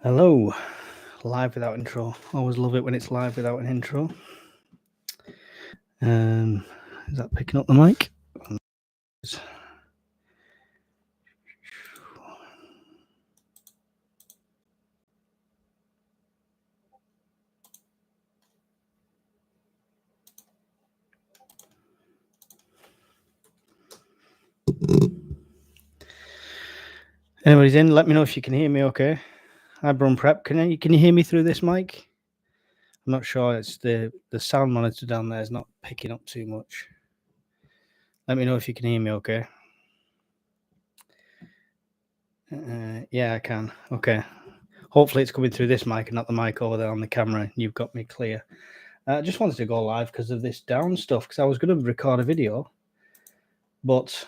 Hello, live without intro. Always love it when it's live without an intro. Is that picking up the mic? Anybody's in? Let me know if you can hear me. Okay. Hi, Brum Prep. Can you hear me through this mic? I'm not sure. It's the sound monitor down there is not picking up too much. Let me know if you can hear me. Okay. Yeah, I can. Okay. Hopefully it's coming through this mic and not the mic over there on the camera. You've got me clear. I just wanted to go live because of this down stuff, because I was going to record a video, but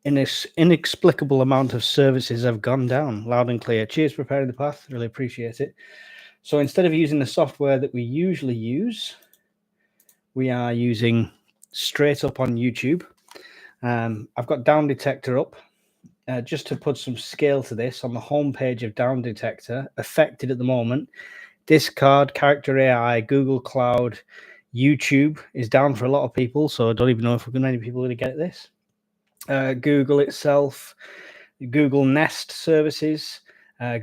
an inexplicable amount of services have gone down. Loud and clear. Cheers, preparing the path. Really appreciate it. So instead of using the software that we usually use, we are using straight up on YouTube. I've got Down Detector up. Just to put some scale to this, on the homepage of Down Detector, affected at the moment, Discard, Character AI, Google Cloud, YouTube is down for a lot of people, so I don't even know if many people are going to get this. Google itself, Google Nest services,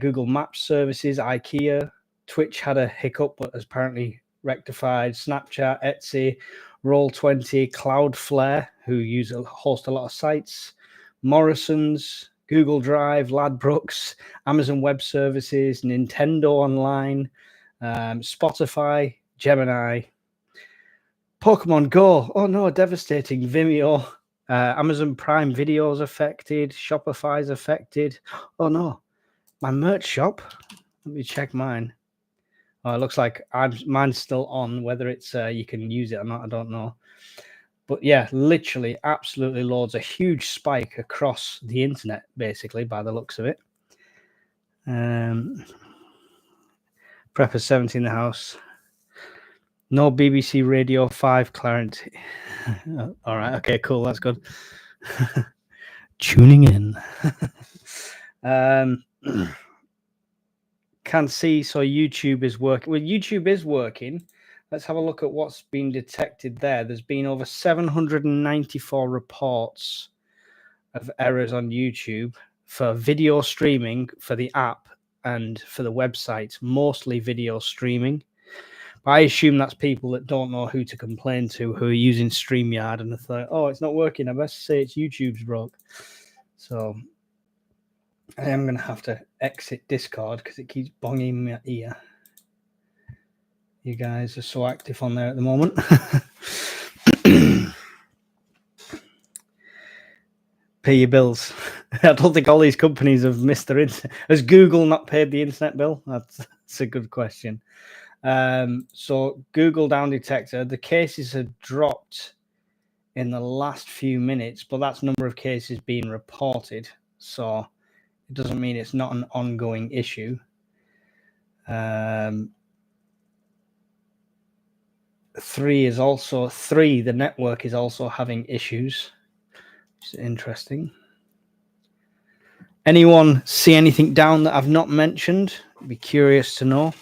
Google Maps services, IKEA, Twitch had a hiccup but has apparently rectified, Snapchat, Etsy, Roll20, Cloudflare, who host a lot of sites, Morrison's, Google Drive, Ladbrokes, Amazon Web Services, Nintendo Online, Spotify, Gemini, Pokemon Go. Oh no, devastating. Vimeo, Amazon Prime Video's affected, Shopify's affected. Oh no, my merch shop. Let me check mine. Oh, it looks like mine's still on. Whether it's you can use it or not, I don't know. But yeah, literally, absolutely loads. A huge spike across the internet, basically, by the looks of it. Prepper 70 in the house. No BBC Radio 5 Clarence. All right. Okay, cool. That's good. Tuning in. Can see, so YouTube is working. Well, YouTube is working. Let's have a look at what's been detected there. There's been over 794 reports of errors on YouTube for video streaming for the app and for the website, mostly video streaming. But I assume that's people that don't know who to complain to, who are using StreamYard and they thought, oh, it's not working. I best say it's YouTube's broke. So I am going to have to exit Discord because it keeps bonging my ear. You guys are so active on there at the moment. Pay your bills. I don't think all these companies have missed their internet. Has Google not paid the internet bill? That's a good question. So Google Down Detector, the cases have dropped in the last few minutes, but that's number of cases being reported. So it doesn't mean it's not an ongoing issue. 3 is also 3. The network is also having issues. It's interesting. Anyone see anything down that I've not mentioned? I'd be curious to know.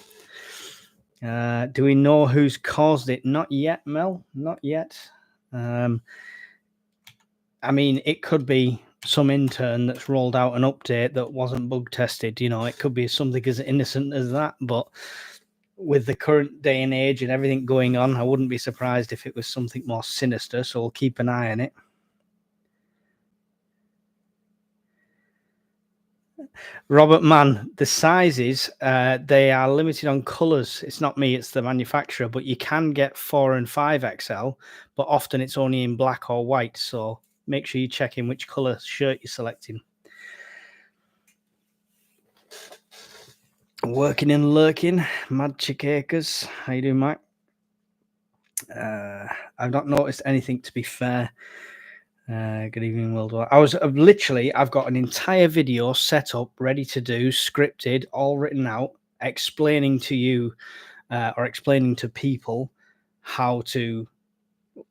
Do we know who's caused it? Not yet, Mel. Not yet. I mean, it could be some intern that's rolled out an update that wasn't bug tested. You know, it could be something as innocent as that. But with the current day and age and everything going on, I wouldn't be surprised if it was something more sinister. So we'll keep an eye on it. Robert Mann, the sizes, they are limited on colors. It's not me, it's the manufacturer, but you can get 4 and 5 XL, but often it's only in black or white. So make sure you check in which color shirt you're selecting. Working and lurking, Mad Chick Acres. How you doing, Mike? I've not noticed anything, to be fair. Good evening, worldwide. I've got an entire video set up, ready to do, scripted, all written out, explaining to you or explaining to people how to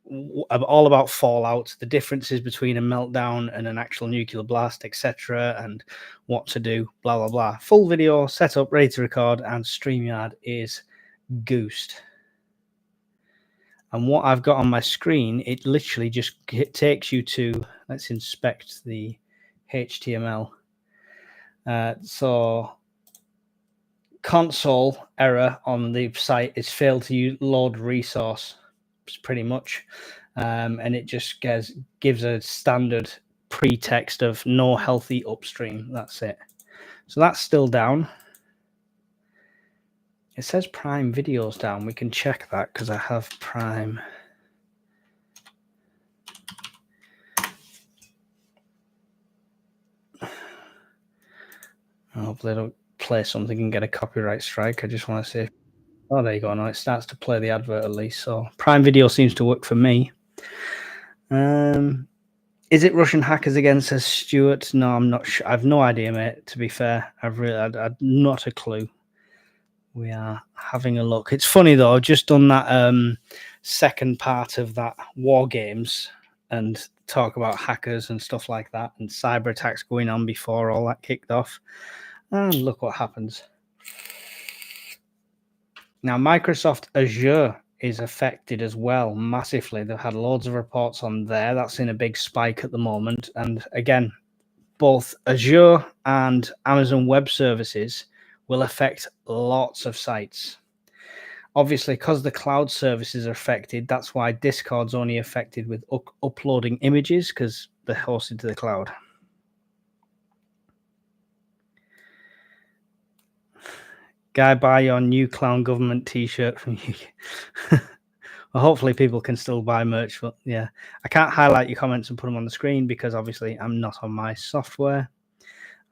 all about fallout, the differences between a meltdown and an actual nuclear blast, etc., and what to do, blah blah blah. Full video set up, ready to record, and StreamYard is goosed. And what I've got on my screen, it literally just takes you to, let's inspect the HTML. So console error on the site is failed to load resource, pretty much. And it just gives a standard pretext of no healthy upstream. That's it. So that's still down. It says Prime Video's down. We can check that because I have Prime. I hope they don't play something and get a copyright strike. I just want to say, oh, there you go. No, it starts to play the advert at least. So Prime Video seems to work for me. Is it Russian hackers again, says Stuart? No, I'm not sure. I've no idea, mate, to be fair. I've not a clue. We are having a look. It's funny, though. I've just done that second part of that War Games and talk about hackers and stuff like that and cyber attacks going on before all that kicked off. And look what happens. Now, Microsoft Azure is affected as well massively. They've had loads of reports on there. That's in a big spike at the moment. And again, both Azure and Amazon Web Services will affect lots of sites. Obviously, because the cloud services are affected, that's why Discord's only affected with uploading images because they're hosted to the cloud. Guy, buy your new clown government t-shirt from you. Well, hopefully people can still buy merch, but yeah, I can't highlight your comments and put them on the screen because obviously I'm not on my software.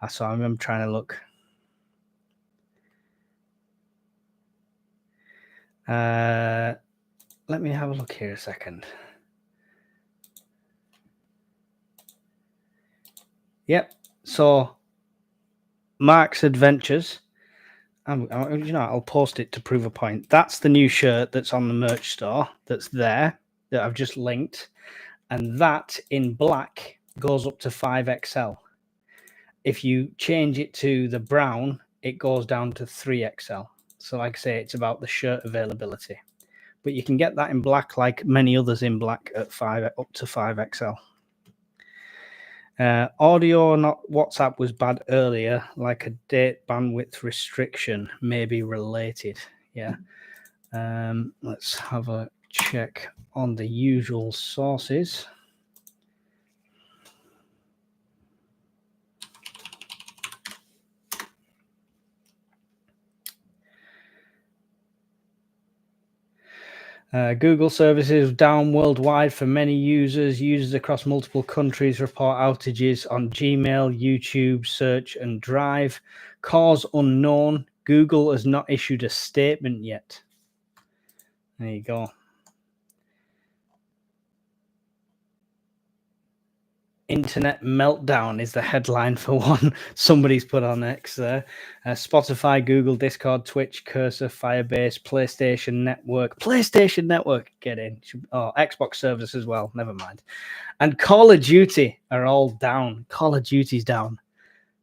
So I'm trying to look. Let me have a look here a second. Yep. So Mark's Adventures. I'll post it to prove a point. That's the new shirt that's on the merch store that's there that I've just linked. And that in black goes up to 5XL. If you change it to the brown, it goes down to 3XL. So like I say, it's about the shirt availability. But you can get that in black like many others in black at up to 5XL. Audio, not WhatsApp, was bad earlier, like a date bandwidth restriction may be related. Yeah. Let's have a check on the usual sources. Google services down worldwide for many users. Users across multiple countries report outages on Gmail, YouTube, Search, and Drive. Cause unknown. Google has not issued a statement yet. There you go. Internet meltdown is the headline for one somebody's put on X there. Spotify, Google, Discord, Twitch, Cursor, Firebase, PlayStation Network, get in. Oh, Xbox servers as well, never mind. And Call of Duty are all down. Call of Duty's down.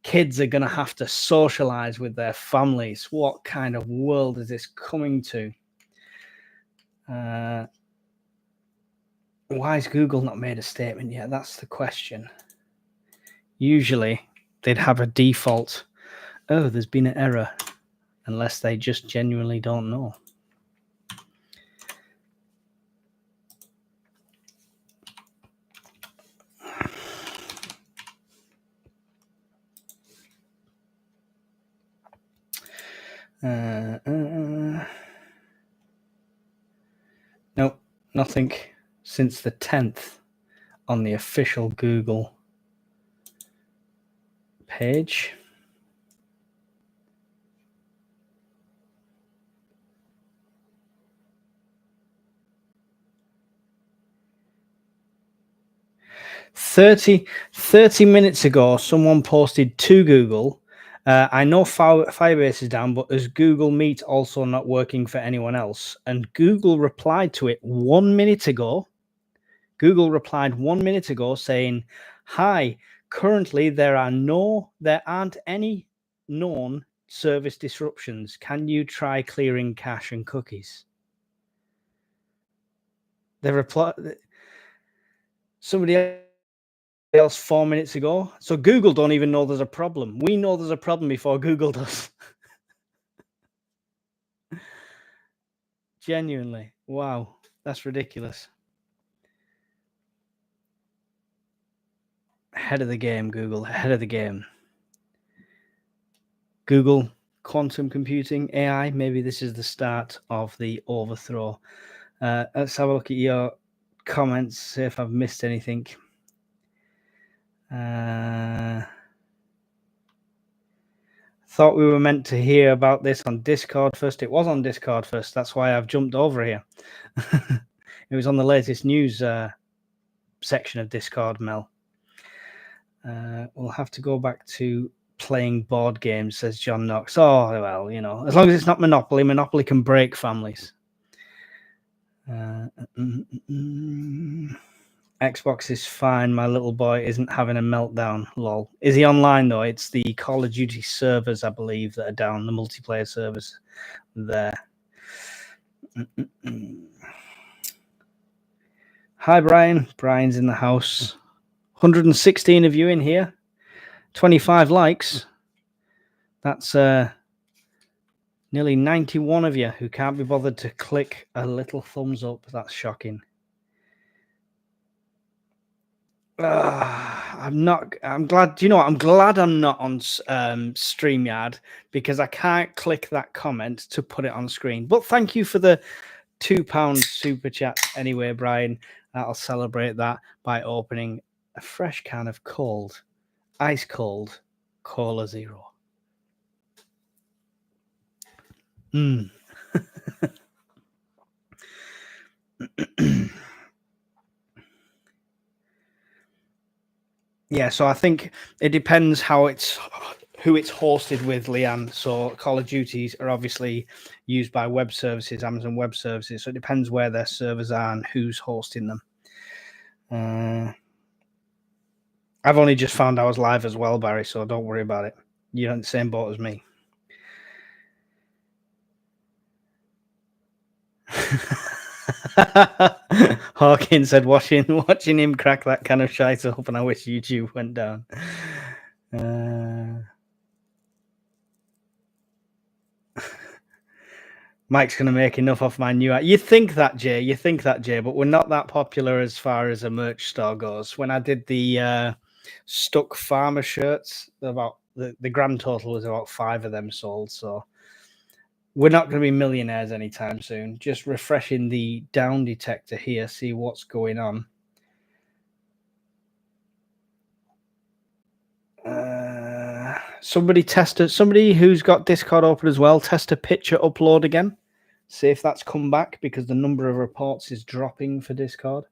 Kids are going to have to socialize with their families. What kind of world is this coming to? Why has Google not made a statement yet? That's the question. Usually, they'd have a default, oh, there's been an error, unless they just genuinely don't know. Nope, nothing since the 10th on the official Google page. Thirty minutes ago, someone posted to Google, I know Firebase is down, but is Google Meet also not working for anyone else? And Google replied to it 1 minute ago Google replied 1 minute ago saying, "Hi, currently there aren't any known service disruptions. Can you try clearing cache and cookies?" They replied, somebody else 4 minutes ago. So Google don't even know there's a problem. We know there's a problem before Google does. Genuinely. Wow. That's ridiculous. Ahead of the game, Google. Ahead of the game. Google, quantum computing, AI. Maybe this is the start of the overthrow. Let's have a look at your comments, see if I've missed anything. Thought we were meant to hear about this on Discord first. It was on Discord first. That's why I've jumped over here. It was on the latest news section of Discord, Mel. We'll have to go back to playing board games, says John Knox. Oh, well, you know, as long as it's not Monopoly. Monopoly can break families. Xbox is fine. My little boy isn't having a meltdown. Lol. Is he online though? It's the Call of Duty servers, I believe, that are down. The multiplayer servers there. Hi, Brian. Brian's in the house. 116 of you in here. 25 likes. That's nearly 91 of you who can't be bothered to click a little thumbs up. That's shocking. I'm glad. Do you know what? I'm glad I'm not on StreamYard because I can't click that comment to put it on screen. But thank you for the £2 super chat anyway, Brian. I'll celebrate that by opening a fresh can of ice cold Cola Zero. Yeah, so I think it depends who it's hosted with, Leanne. So Call of Duties are obviously used by web services, Amazon Web Services. So it depends where their servers are and who's hosting them. I've only just found I was live as well, Barry, so don't worry about it. You're in the same boat as me. Hawkins said, watching him crack that kind of shite up, and I wish YouTube went down. Mike's going to make enough off my new... You think that, Jay, but we're not that popular as far as a merch store goes. When I did the Stuck Farmer shirts, about the grand total was about 5 of them sold, so we're not going to be millionaires anytime soon. Just refreshing the down detector here, see what's going on. Somebody who's got Discord open as well, test a picture upload again. See if that's come back, because the number of reports is dropping for Discord.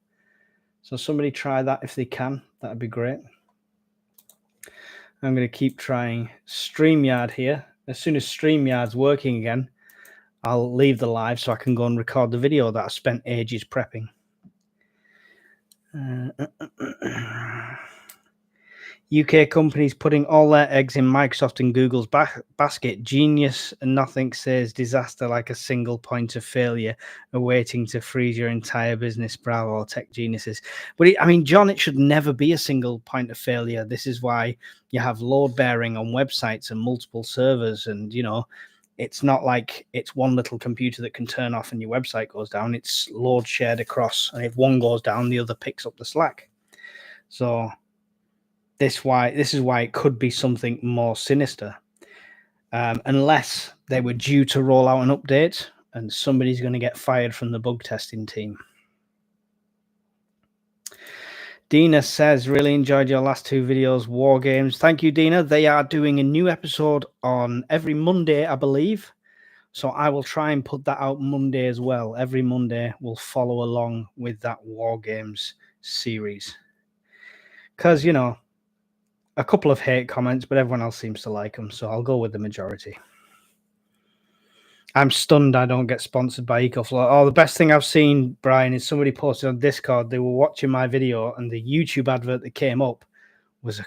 So somebody try that if they can. That'd be great. I'm going to keep trying StreamYard here. As soon as StreamYard's working again, I'll leave the live so I can go and record the video that I spent ages prepping. UK companies putting all their eggs in Microsoft and Google's basket. Genius and nothing says disaster like a single point of failure awaiting to freeze your entire business. Bravo, tech geniuses. But John, it should never be a single point of failure. This is why you have load bearing on websites and multiple servers. And, you know, it's not like it's one little computer that can turn off and your website goes down. It's load shared across. And if one goes down, the other picks up the slack. So this is why it could be something more sinister, unless they were due to roll out an update and somebody's going to get fired from the bug testing team. Dina says, really enjoyed your last 2 videos, War Games. Thank you, Dina. They are doing a new episode on every Monday, I believe. So I will try and put that out Monday as well. Every Monday we'll follow along with that War Games series. Because, you know, a couple of hate comments, but everyone else seems to like them, so I'll go with the majority. I'm stunned I don't get sponsored by EcoFlow. Oh, the best thing I've seen, Brian, is somebody posted on Discord. They were watching my video, and the YouTube advert that came up was a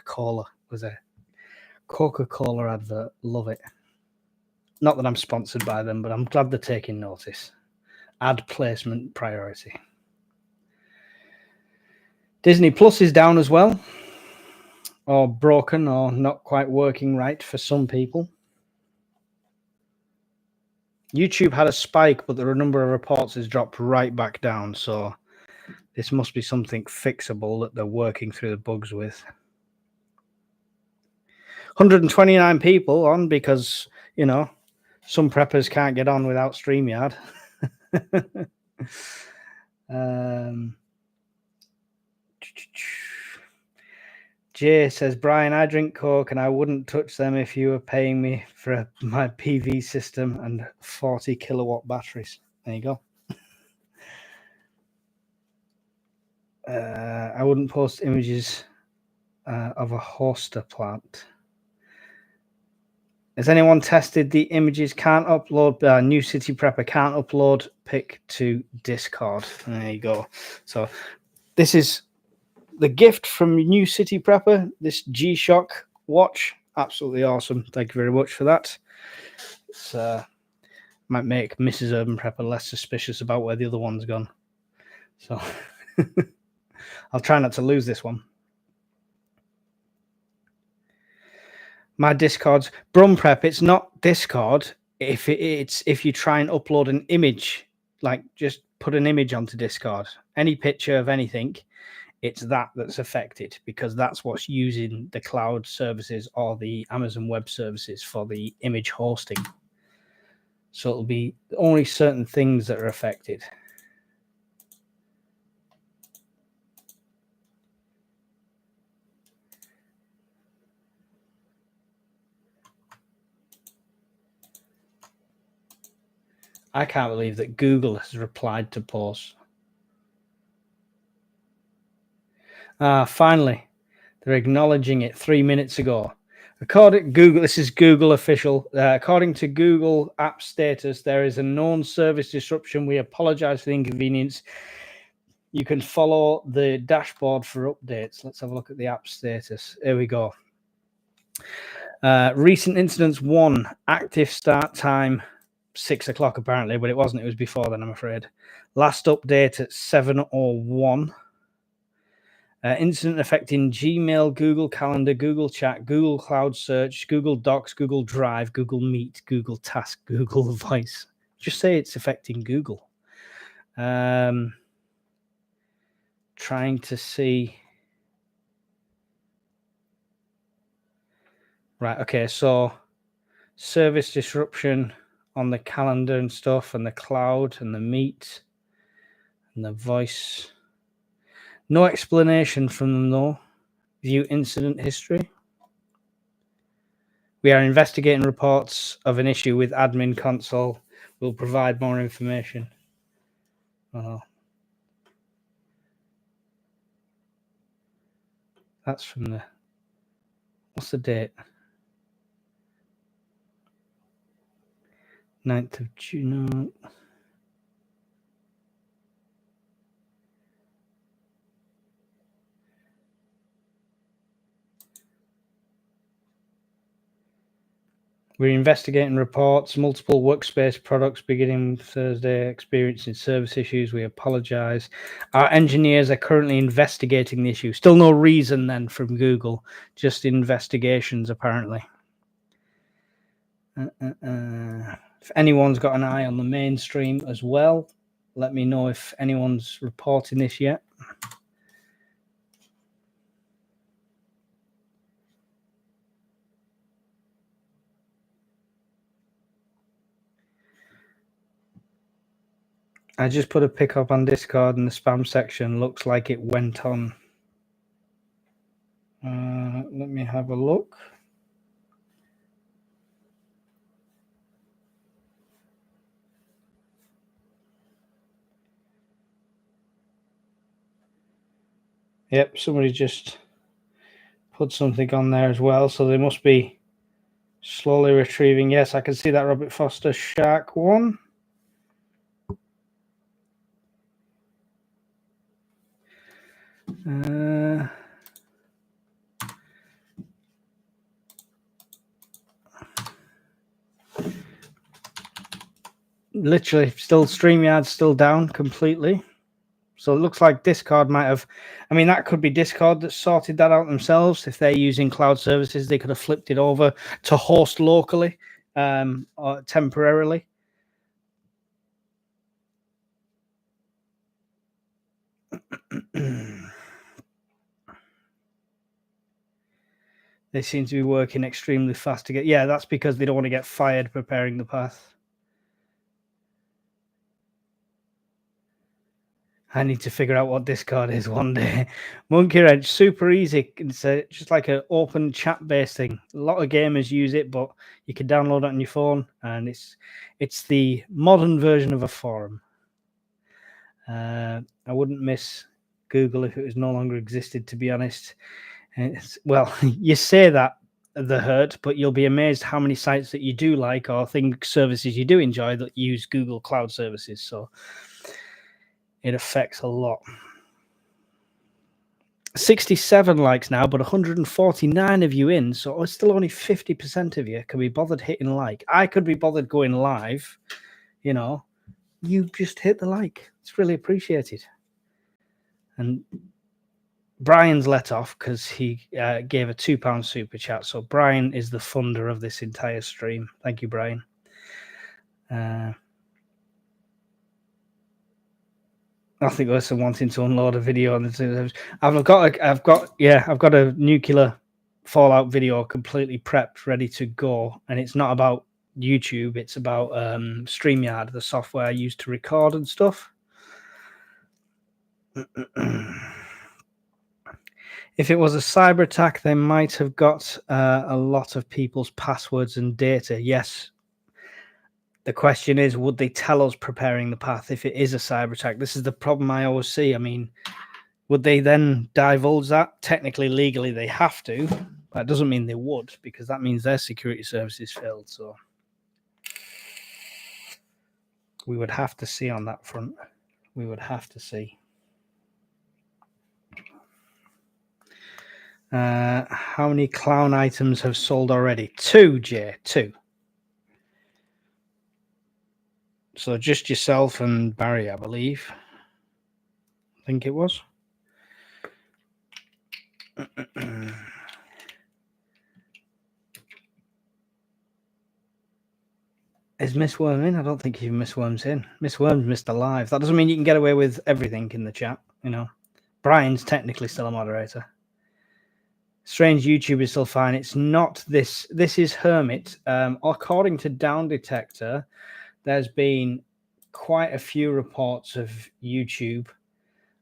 Coca-Cola advert. Love it. Not that I'm sponsored by them, but I'm glad they're taking notice. Ad placement priority. Disney Plus is down as well, or broken, or not quite working right for some people. YouTube had a spike, but the number of reports has dropped right back down. So this must be something fixable that they're working through the bugs with. 129 people on because, you know, some preppers can't get on without StreamYard. Jay says, Brian, I drink Coke and I wouldn't touch them if you were paying me for my PV system and 40 kilowatt batteries. There you go. I wouldn't post images of a hoster plant. Has anyone tested the images? Can't upload. New City Prepper can't upload pic to Discord. There you go. So this is the gift from New City Prepper. This G-Shock watch, absolutely awesome. Thank you very much for that. It's might make Mrs. Urban Prepper less suspicious about where the other one's gone. So I'll try not to lose this one. My Discord's Brum Prep. It's not Discord. If you try and upload an image, like just put an image onto Discord, any picture of anything, it's that's affected because that's what's using the cloud services or the Amazon Web Services for the image hosting. So it'll be only certain things that are affected. I can't believe that Google has replied to posts. Finally, they're acknowledging it 3 minutes ago. According Google, this is Google official. According to Google app status, there is a known service disruption. We apologize for the inconvenience. You can follow the dashboard for updates. Let's have a look at the app status. Here we go. Recent incidents 1, active start time 6 o'clock apparently, but it wasn't. It was before then, I'm afraid. Last update at 7:01. Incident affecting Gmail, Google Calendar, Google Chat, Google Cloud Search, Google Docs, Google Drive, Google Meet, Google Task, Google Voice. Just say it's affecting Google. Trying to see. Right, okay, so service disruption on the calendar and stuff, and the cloud, and the Meet, and the Voice. No explanation from them, though. View incident history. We are investigating reports of an issue with admin console. We'll provide more information. That's from the... What's the date? 9th of June. We're investigating reports, multiple workspace products beginning Thursday experiencing service issues. We apologize. Our engineers are currently investigating the issue. Still no reason then from Google, just investigations apparently. If anyone's got an eye on the mainstream as well, let me know if anyone's reporting this yet. I just put a pick up on Discord and the spam section looks like it went on. Let me have a look. Yep, somebody just put something on there as well, so they must be Slowly retrieving. Yes, I can see that Robert Foster Shark one. Literally, still StreamYard's still down completely. So it looks like Discord might have. I mean, that could be Discord that sorted that out themselves. If they're using cloud services, they could have flipped it over to host locally or temporarily. They seem to be working extremely fast to get. Yeah, that's because they don't want to get fired preparing the path. I need to figure out what Discord is one day. Monkey Wrench, super easy. It's just like an open chat-based thing. A lot of gamers use it, but you can download it on your phone, and it's the modern version of a forum. I wouldn't miss Google if it was no longer existed, to be honest. Well, you say that, the hurt, but you'll be amazed how many sites that you do like or services you do enjoy that use Google Cloud services. So it affects a lot. 67 likes now, but 149 of you in, so it's still only 50% of you can be bothered hitting like. I could be bothered going live, you just hit the like. It's really appreciated. And Brian's let off because he gave a £2 super chat. So Brian is the funder of this entire stream. Thank you, Brian. Nothing worse than wanting to unload a video on the. I've got a nuclear fallout video completely prepped, ready to go, and it's not about YouTube. It's about StreamYard, the software I use to record and stuff. If it was a cyber attack, they might have got a lot of people's passwords and data. Yes. The question is, would they tell us preparing the path if it is a cyber attack? This is the problem I always see. I mean, would they then divulge that? Technically, legally, they have to. That doesn't mean they would, because that means their security services failed. So we would have to see on that front. We would have to see. How many clown items have sold already? 2, Jay. 2. So just yourself and Barry, I believe. I think it was. Is Miss Worm in? I don't think even Miss Worm's in. Miss Worm's Mr. Live. That doesn't mean you can get away with everything in the chat, Brian's technically still a moderator. Strange YouTube is still fine. It's not this. This is Hermit. According to Down Detector, there's been quite a few reports of YouTube.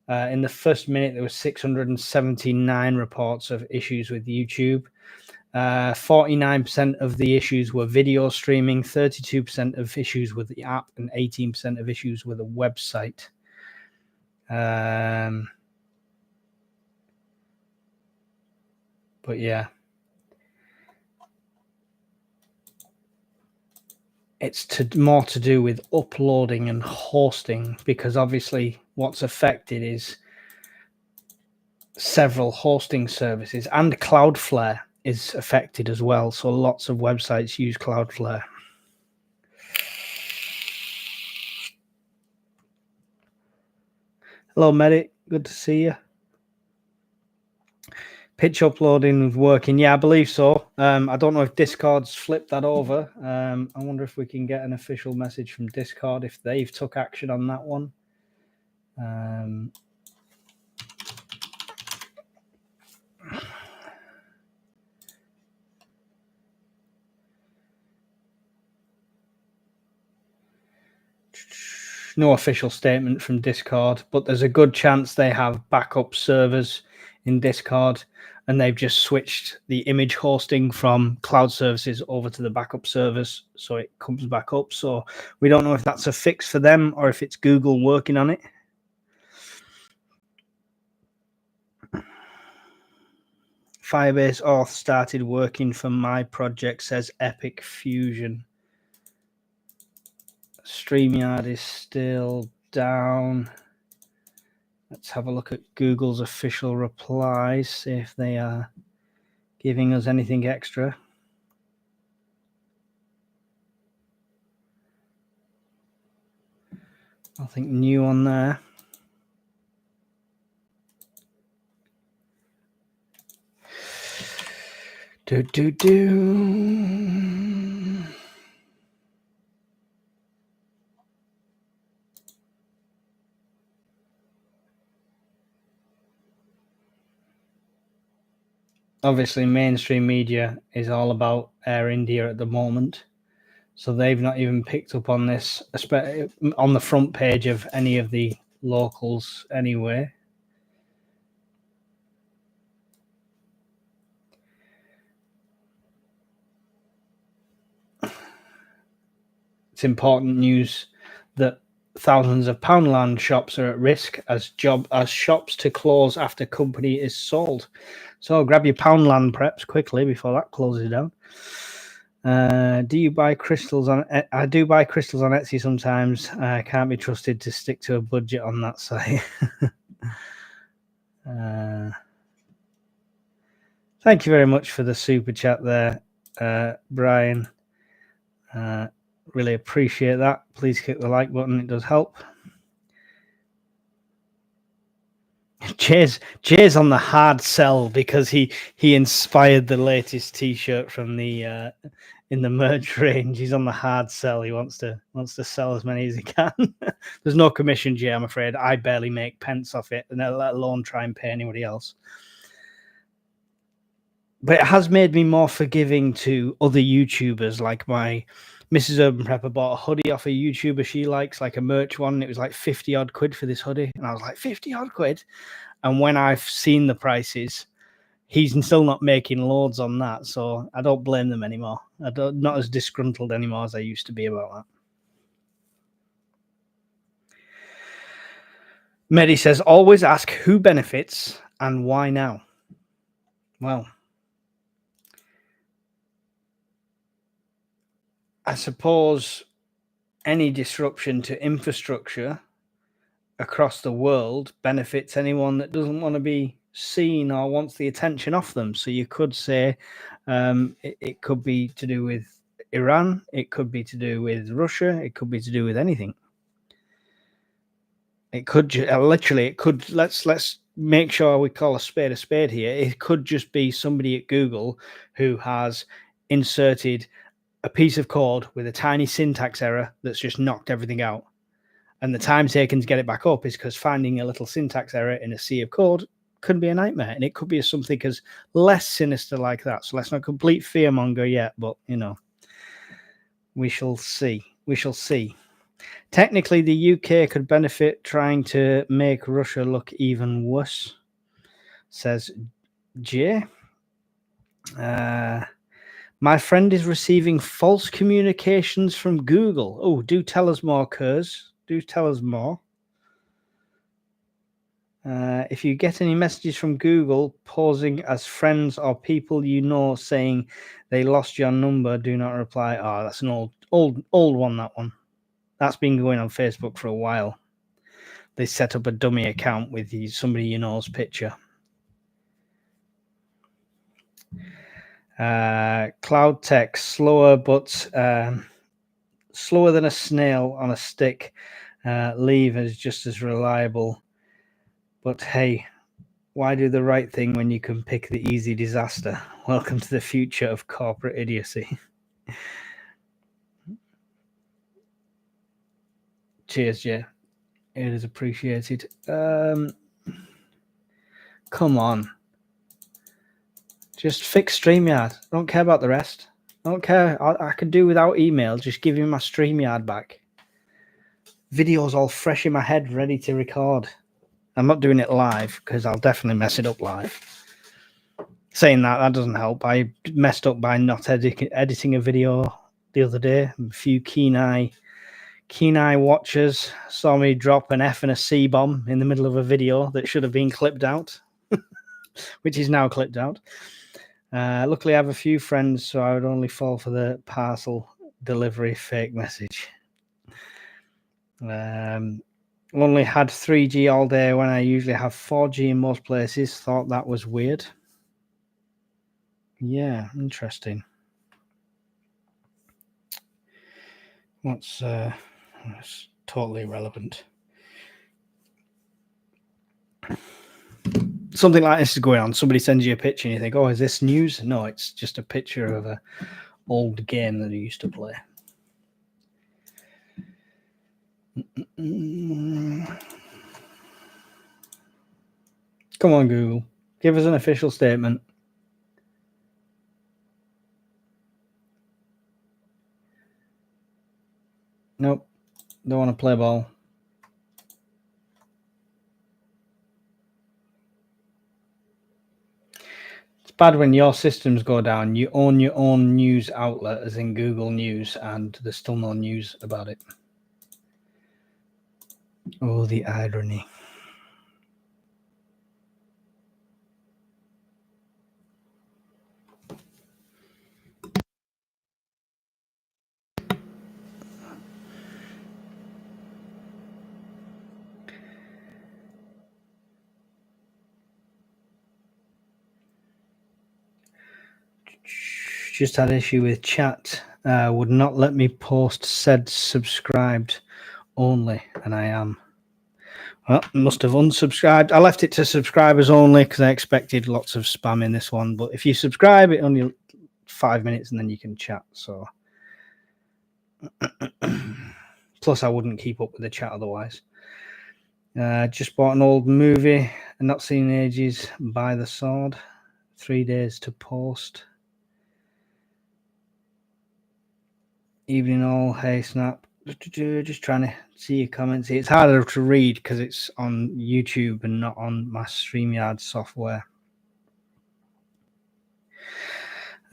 In the first minute, there were 679 reports of issues with YouTube. 49% of the issues were video streaming, 32% of issues with the app, and 18% of issues with a website. But yeah, it's more to do with uploading and hosting, because obviously what's affected is several hosting services, and Cloudflare is affected as well. So lots of websites use Cloudflare. Hello, Medic. Good to see you. Pitch uploading is working. Yeah, I believe so. I don't know if Discord's flipped that over. I wonder if we can get an official message from Discord if they've took action on that one. No official statement from Discord, but there's a good chance they have backup servers in Discord, and they've just switched the image hosting from cloud services over to the backup servers, so it comes back up. So we don't know if that's a fix for them or if it's Google working on it. Firebase Auth started working for my project, says Epic Fusion. StreamYard is still down. Let's have a look at Google's official replies, see if they are giving us anything extra. Nothing new on there. Obviously, mainstream media is all about Air India at the moment. So they've not even picked up on this, especially on the front page of any of the locals anyway. It's important news that thousands of Poundland shops are at risk as shops to close after company is sold. So grab your Poundland preps quickly before that closes down. Do you buy crystals on? I do buy crystals on Etsy sometimes. I can't be trusted to stick to a budget on that site. Thank you very much for the super chat there, Brian. Really appreciate that. Please click the like button; it does help. Jay's on the hard sell because he inspired the latest T-shirt from the in the merch range. He's on the hard sell. He wants to sell as many as he can. There's no commission, Jay. I'm afraid I barely make pence off it, and let alone try and pay anybody else. But it has made me more forgiving to other YouTubers, like my Mrs. Urban Prepper bought a hoodie off a YouTuber she likes, like a merch one. And it was like 50 odd quid for this hoodie. And I was like, 50 odd quid. And when I've seen the prices, he's still not making loads on that. So I don't blame them anymore. Not as disgruntled anymore as I used to be about that. Medi says, always ask who benefits and why now. Well, I suppose any disruption to infrastructure across the world benefits anyone that doesn't want to be seen or wants the attention off them. So you could say it could be to do with Iran, it could be to do with Russia, it could be to do with anything. It could literally, it could. Let's make sure we call a spade here. It could just be somebody at Google who has inserted a piece of code with a tiny syntax error that's just knocked everything out. And the time taken to get it back up is because finding a little syntax error in a sea of code could be a nightmare. And it could be something as less sinister like that. So let's not complete fearmonger yet, but, we shall see. We shall see. Technically, the UK could benefit trying to make Russia look even worse, says Jay. My friend is receiving false communications from Google. Oh, do tell us more, Kurs. Do tell us more. If you get any messages from Google posing as friends or people you know saying they lost your number, do not reply. Oh, that's an old one, that one. That's been going on Facebook for a while. They set up a dummy account with somebody you know's picture. Cloud Tech, slower than a snail on a stick. Leave is just as reliable. But hey, why do the right thing when you can pick the easy disaster? Welcome to the future of corporate idiocy. Cheers, Jay. It is appreciated. Come on. Just fix StreamYard. I don't care about the rest. I don't care. I could do without email. Just give me my StreamYard back. Video's all fresh in my head, ready to record. I'm not doing it live because I'll definitely mess it up live. Saying that doesn't help. I messed up by not editing a video the other day. A few keen eye watchers saw me drop an F and a C bomb in the middle of a video that should have been clipped out. which is now clipped out. Luckily, I have a few friends, so I would only fall for the parcel delivery fake message. Only had 3G all day when I usually have 4G in most places. Thought that was weird. Yeah, interesting. That's totally irrelevant. Something like this is going on. Somebody sends you a picture and you think, oh, is this news? No, it's just a picture of an old game that I used to play. Come on, Google. Give us an official statement. Nope. Don't want to play ball. It's bad when your systems go down. You own your own news outlet, as in Google News, and there's still no news about it. Oh, the irony. Just had issue with chat. Would not let me post said subscribed only, and I am. Well, must have unsubscribed. I left it to subscribers only because I expected lots of spam in this one. But if you subscribe, it only 5 minutes and then you can chat. So, plus I wouldn't keep up with the chat otherwise. Just bought an old movie and not seen in ages. By the Sword. 3 days to post. Evening all. Hey Snap. Just trying to see your comments. It's harder to read because it's on YouTube and not on my StreamYard software.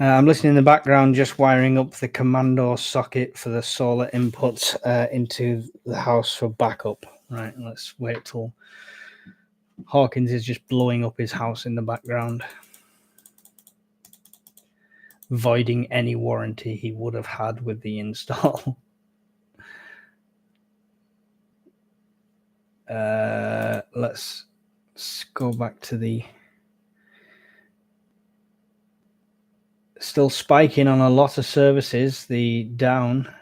I'm listening in the background, just wiring up the commando socket for the solar input into the house for backup. Right, let's wait till Hawkins is just blowing up his house in the background, voiding any warranty he would have had with the install. Let's go back to the still spiking on a lot of services, the down.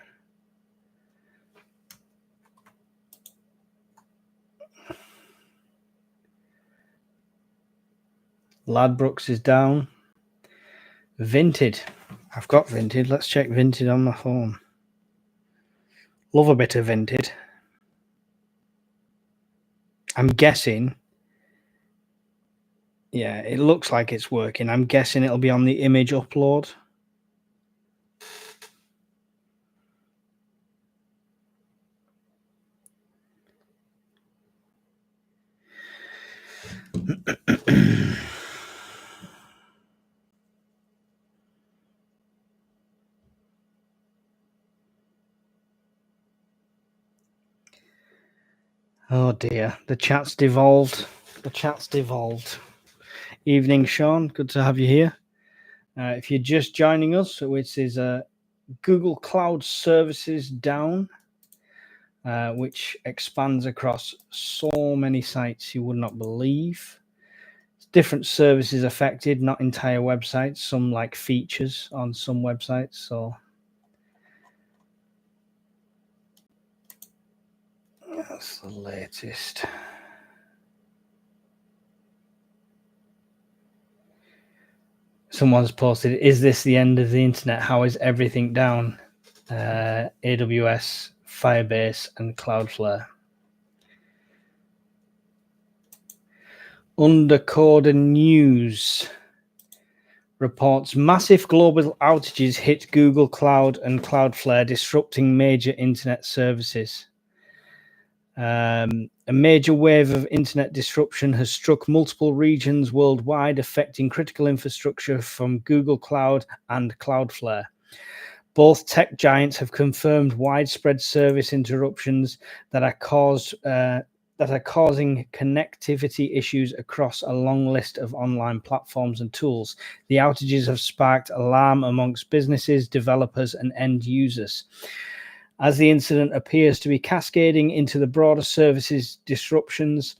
Ladbrokes is down. Vinted. I've got Vinted. Let's check Vinted on my phone. Love a bit of Vinted. I'm guessing. Yeah, it looks like it's working. I'm guessing it'll be on the image upload. Oh dear, the chat's devolved. The chat's devolved. Evening, Sean. Good to have you here. If you're just joining us, which is Google Cloud Services down, which expands across so many sites you would not believe. Different services affected, not entire websites, some like features on some websites. So that's the latest. Someone's posted, is this the end of the internet? How is everything down? AWS, Firebase, and Cloudflare. Undercoder News reports massive global outages hit Google Cloud and Cloudflare, disrupting major internet services. A major wave of internet disruption has struck multiple regions worldwide, affecting critical infrastructure from Google Cloud and Cloudflare. Both tech giants have confirmed widespread service interruptions that are caused that are causing connectivity issues across a long list of online platforms and tools. The outages have sparked alarm amongst businesses, developers, and end users, as the incident appears to be cascading into the broader services disruptions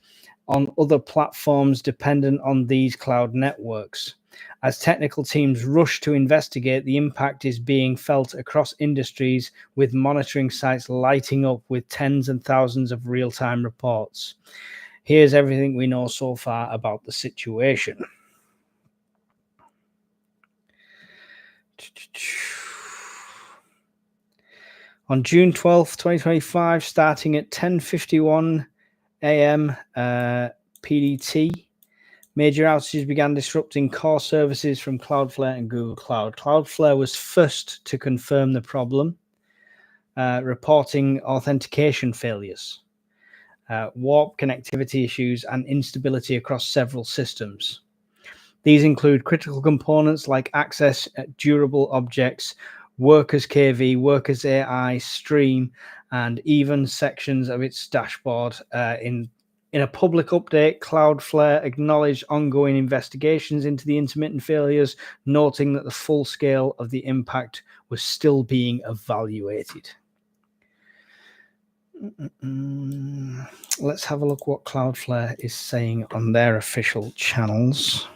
on other platforms dependent on these cloud networks. As technical teams rush to investigate, the impact is being felt across industries, with monitoring sites lighting up with tens and thousands of real-time reports. Here's everything we know so far about the situation. On June 12th, 2025, starting at 10:51 a.m. PDT, major outages began disrupting core services from Cloudflare and Google Cloud. Cloudflare was first to confirm the problem, reporting authentication failures, warp connectivity issues, and instability across several systems. These include critical components like access, durable objects, Workers KV, Workers AI, Stream, and even sections of its dashboard. In a public update, Cloudflare acknowledged ongoing investigations into the intermittent failures, noting that the full scale of the impact was still being evaluated. Let's have a look what Cloudflare is saying on their official channels.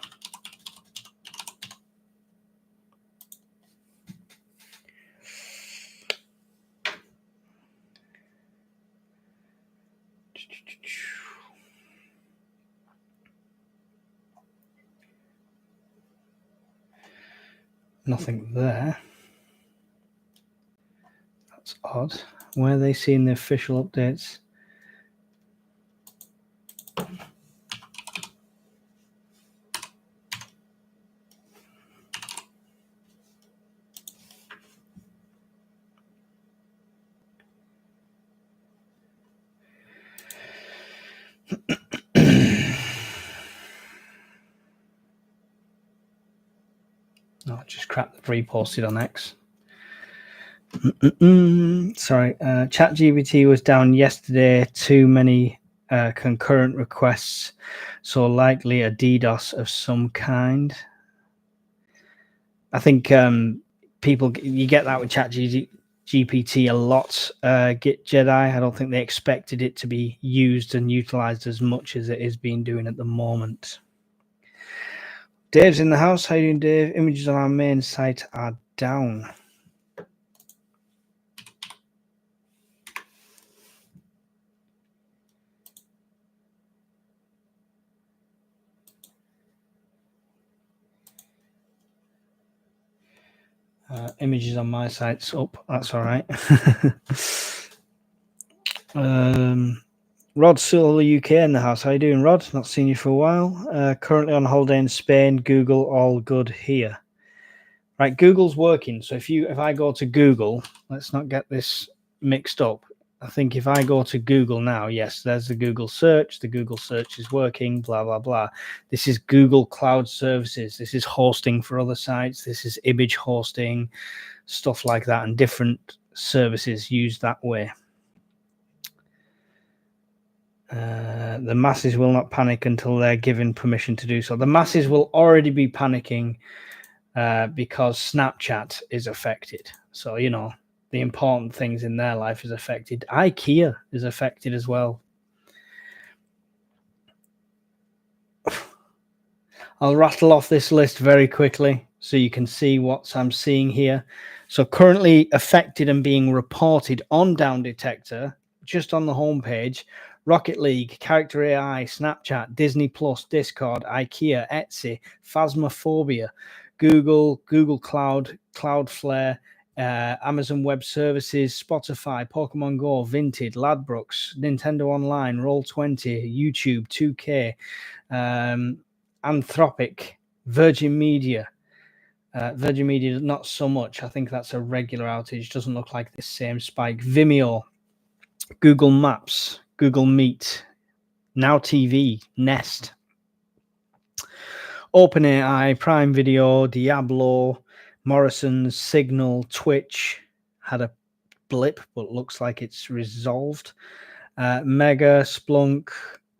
Nothing there. That's odd. Where are they seeing the official updates? Oh, just crap that reposted on X. Sorry, ChatGPT was down yesterday. Too many concurrent requests, so likely a DDoS of some kind. I think you get that with ChatGPT a lot. Git Jedi, I don't think they expected it to be used and utilized as much as it is being doing at the moment. Dave's in the house. How you doing, Dave? Images on our main site are down. Images on my site's up. That's all right. Rod Sewell, UK in the house. How you doing, Rod? Not seen you for a while. Currently on holiday in Spain. Google, all good here. Right, Google's working. So if I go to Google, let's not get this mixed up. I think if I go to Google now, yes, there's the Google search. The Google search is working, blah, blah, blah. This is Google Cloud Services. This is hosting for other sites. This is image hosting, stuff like that, and different services used that way. The masses will not panic until they're given permission to do so. The masses will already be panicking because Snapchat is affected. So, you know, the important things in their life is affected. IKEA is affected as well. I'll rattle off this list very quickly so you can see what I'm seeing here. So currently affected and being reported on Down Detector, just on the homepage: Rocket League, Character AI, Snapchat, Disney Plus, Discord, IKEA, Etsy, Phasmophobia, Google, Google Cloud, Cloudflare, Amazon Web Services, Spotify, Pokemon Go, Vinted, Ladbrokes, Nintendo Online, Roll20, YouTube, 2K, Anthropic, Virgin Media. Virgin Media, not so much. I think that's a regular outage. Doesn't look like the same spike. Vimeo, Google Maps, Google Meet, Now TV, Nest, OpenAI, Prime Video, Diablo, Morrison's, Signal, Twitch had a blip, but looks like it's resolved. Mega, Splunk,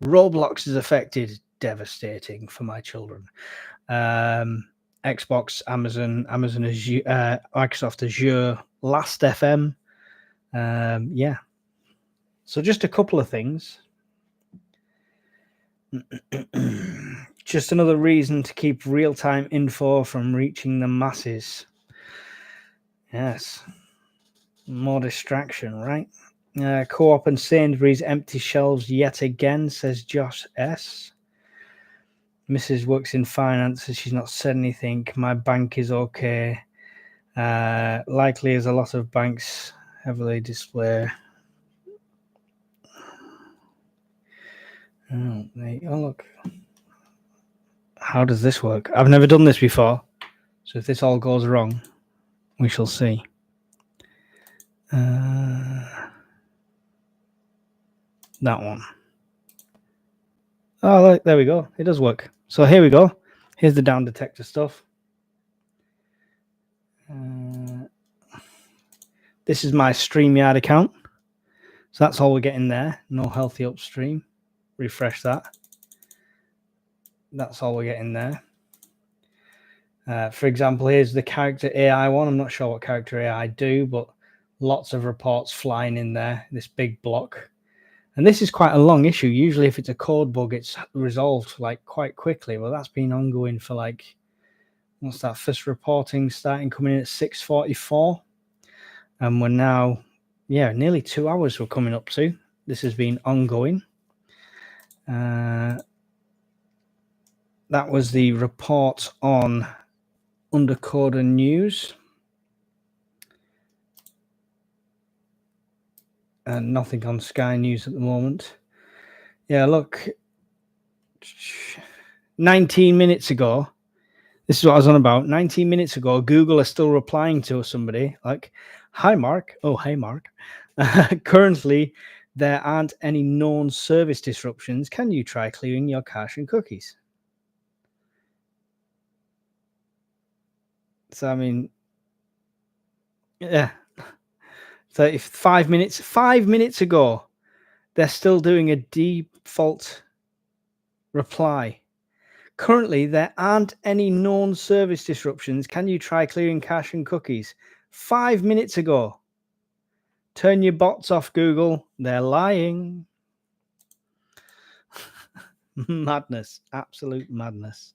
Roblox is affected. Devastating for my children. Xbox, Amazon Azure, Microsoft Azure, Last FM. Yeah. So just a couple of things. Just another reason to keep real-time info from reaching the masses. Yes. More distraction, right? Co-op and Sainsbury's empty shelves yet again, says Josh S. Mrs. works in finance, and she's not said anything. My bank is okay. Likely as a lot of banks heavily display. Oh, look. How does this work? I've never done this before. So if this all goes wrong, we shall see. That one. Oh, look, there we go. It does work. So here we go. Here's the down detector stuff. This is my StreamYard account. So that's all we're getting there. No healthy upstream. Refresh that. That's all we're getting there. For example, here's the character AI one. I'm not sure what character AI do, but lots of reports flying in there. This big block. And this is quite a long issue. Usually if it's a code bug, it's resolved like quite quickly. Well, that's been ongoing for like, what's that? First reporting starting coming in at 6:44. And we're now, nearly 2 hours we're coming up to. This has been ongoing. That was the report on Undercoder News. And nothing on Sky News at the moment. Yeah, look, 19 minutes ago, this is what I was on about. 19 minutes ago, Google is still replying to somebody like, hi, Mark. Oh, hey, Mark. Currently, there aren't any known service disruptions. Can you try clearing your cache and cookies? So, I mean, yeah. So if 5 minutes ago, they're still doing a default reply. Currently, there aren't any known service disruptions. Can you try clearing cache and cookies? 5 minutes ago. Turn your bots off, Google. They're lying. Madness. Absolute madness.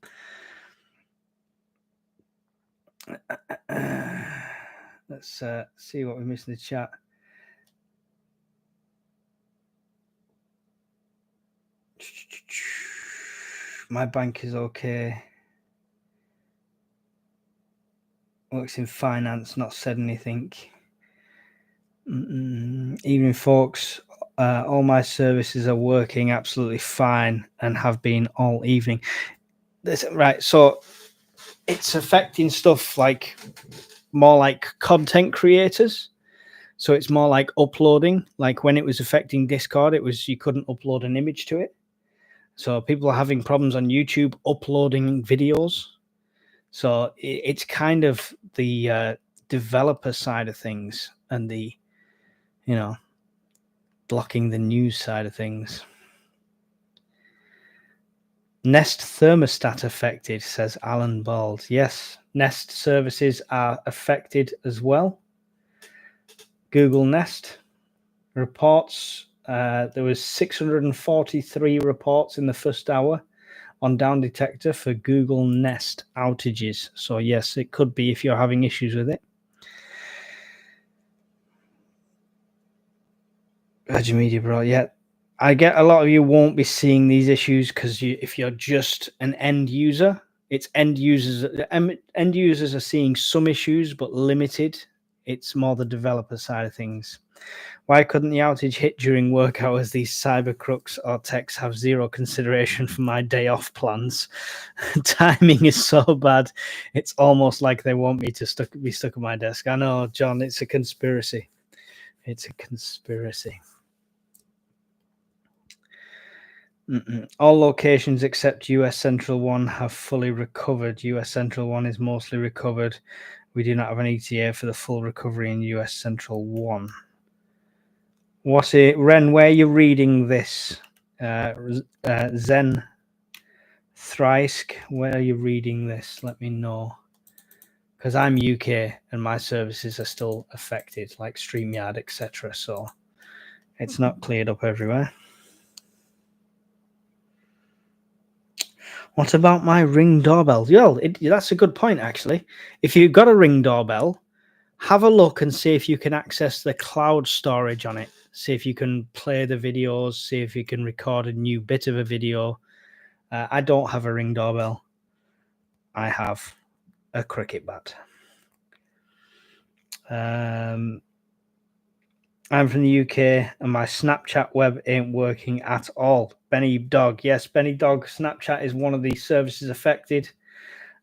Let's see what we missed in the chat. My bank is okay. Works in finance, not said anything. Evening, folks. All my services are working absolutely fine and have been all evening. Right, so it's affecting stuff like more like content creators. So it's more like uploading. Like when it was affecting Discord, it was you couldn't upload an image to it. So people are having problems on YouTube uploading videos. So it's kind of the developer side of things and the, blocking the news side of things. Nest thermostat affected, says Alan Bald. Yes, Nest services are affected as well. Google Nest reports. There was 643 reports in the first hour on Down Detector for Google Nest outages. So yes, it could be if you're having issues with it. Virgin Media Bro, yeah. I get a lot of you won't be seeing these issues because if you're just an end user, it's end users. End users are seeing some issues, but limited. It's more the developer side of things. Why couldn't the outage hit during work hours? These cyber crooks or techs have zero consideration for my day off plans. Timing is so bad. It's almost like they want me to be stuck at my desk. I know, John, it's a conspiracy. It's a conspiracy. All locations except US Central 1 have fully recovered. US Central 1 is mostly recovered. We do not have an ETA for the full recovery in US Central 1. What's it, Ren? Where are you reading this? Zen Thrisk, where are you reading this? Let me know. Because I'm UK and my services are still affected, like StreamYard, etc. So it's not cleared up everywhere. What about my Ring doorbell? Yo, that's a good point, actually. If you've got a Ring doorbell, have a look and see if you can access the cloud storage on it. See if you can play the videos, see if you can record a new bit of a video. I don't have a Ring doorbell. I have a cricket bat. I'm from the UK and my Snapchat web ain't working at all. Benny Dog. Yes, Benny Dog. Snapchat is one of the services affected.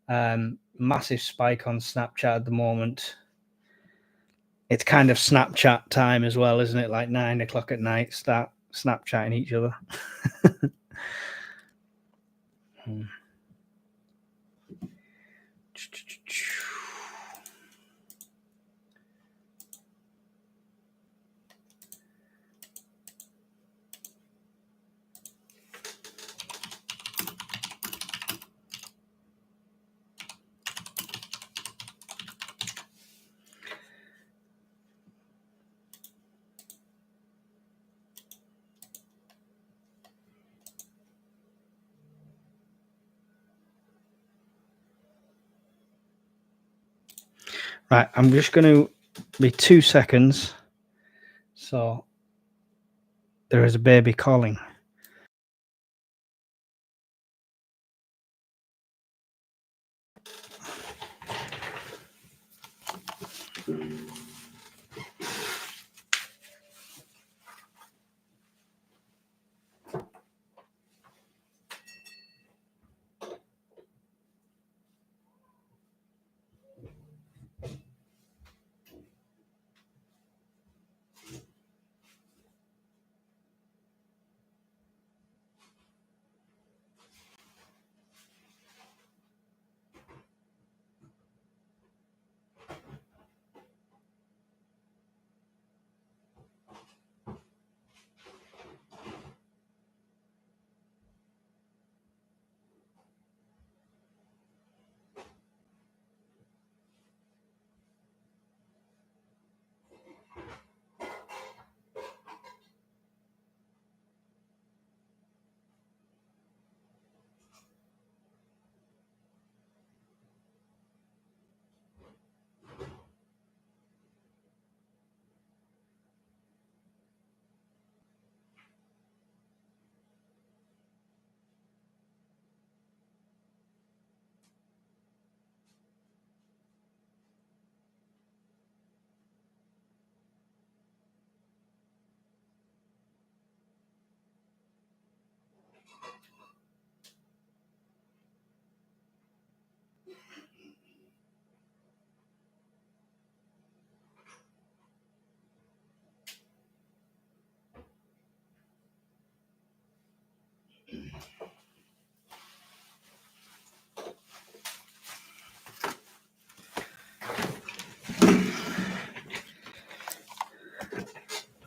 Massive spike on Snapchat at the moment. It's kind of Snapchat time as well, isn't it? Like 9 o'clock at night, start Snapchatting each other. Right, I'm just going to be 2 seconds. So there is a baby calling.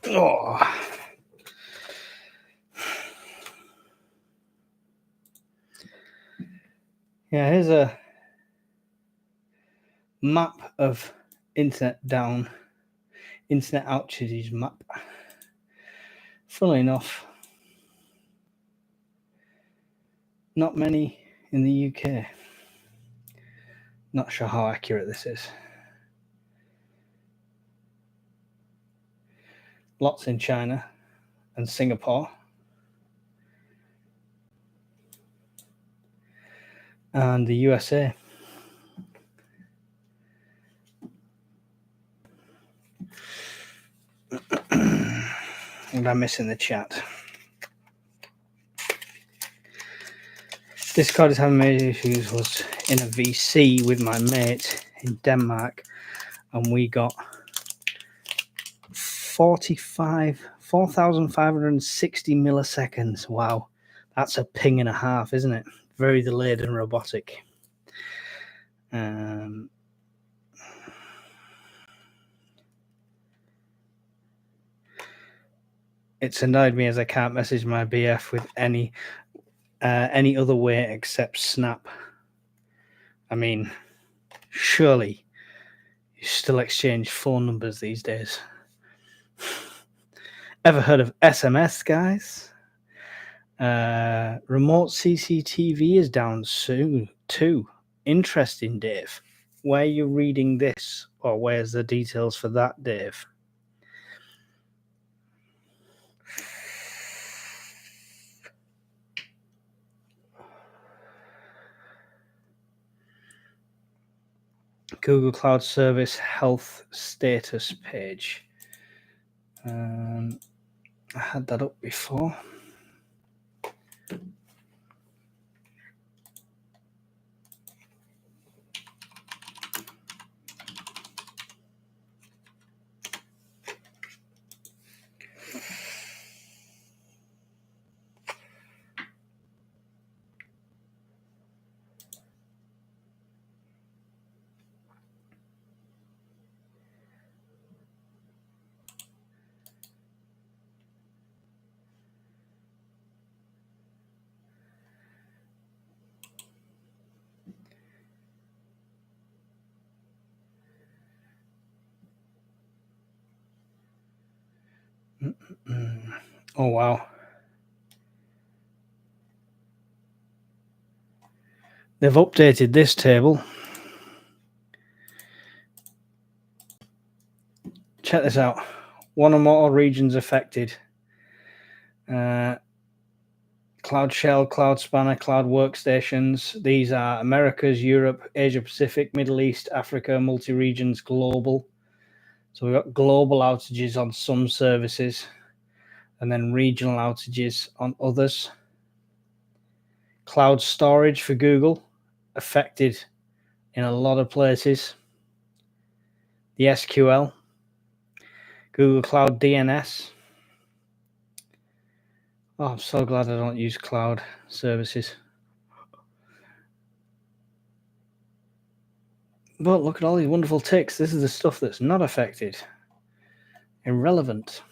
Oh. Yeah, here's a map of internet outages map. Funnily enough, not many in the UK. Not sure how accurate this is. Lots in China and Singapore. And the USA. And I'm missing the chat. Discord is having major issues. Was in a VC with my mate in Denmark, and we got 4,560 milliseconds. Wow, that's a ping and a half, isn't it? Very delayed and robotic. It's annoyed me as I can't message my BF with any other way except Snap. I mean, surely you still exchange phone numbers these days. Ever heard of SMS, guys? Remote CCTV is down soon too. Interesting, Dave. Where are you reading this, or where's the details for that, Dave? Google Cloud Service Health Status page. I had that up before. Oh, wow. They've updated this table. Check this out. One or more regions affected. Cloud Shell, Cloud Spanner, Cloud Workstations. These are Americas, Europe, Asia Pacific, Middle East, Africa, multi-regions, global. So we've got global outages on some services and then regional outages on others. Cloud storage for Google affected in a lot of places. The SQL, Google Cloud DNS. Oh, I'm so glad I don't use cloud services. But look at all these wonderful ticks. This is the stuff that's not affected. Irrelevant.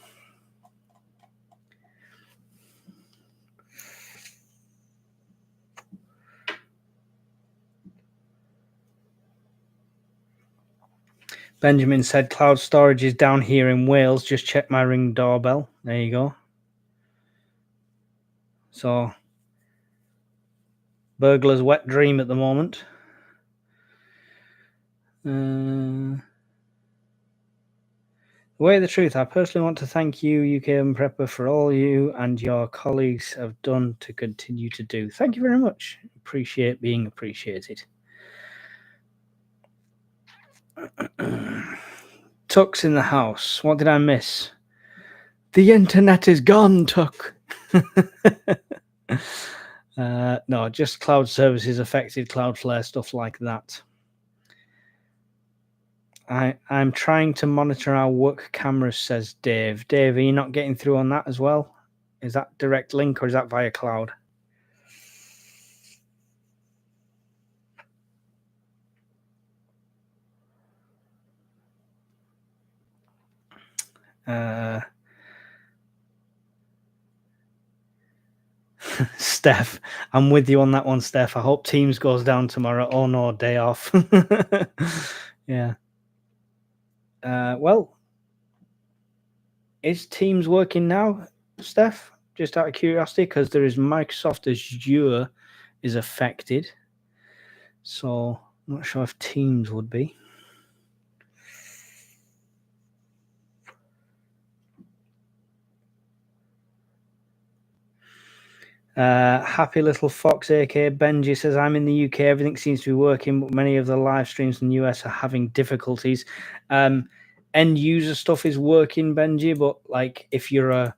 Benjamin said cloud storage is down here in Wales. Just check my Ring doorbell. There you go. So, burglar's wet dream at the moment. The way of the truth, I personally want to thank you, UK Urban Prepper, for all you and your colleagues have done to continue to do. Thank you very much. Appreciate being appreciated. Tuck's in the house. What did I miss? The internet is gone, Tuck. No, just cloud services affected, Cloudflare, stuff like that. I'm trying to monitor our work cameras, says Dave. Dave, are you not getting through on that as well? Is that direct link or is that via cloud? Steph, I'm with you on that one, Steph. I hope Teams goes down tomorrow. Oh no, day off. Yeah. Well, is Teams working now, Steph? Just out of curiosity, because there is Microsoft Azure is affected. So I'm not sure if Teams would be. Happy Little Fox, aka Benji, says, I'm in the UK. Everything seems to be working, but many of the live streams in the US are having difficulties. End user stuff is working, Benji, but like if you're a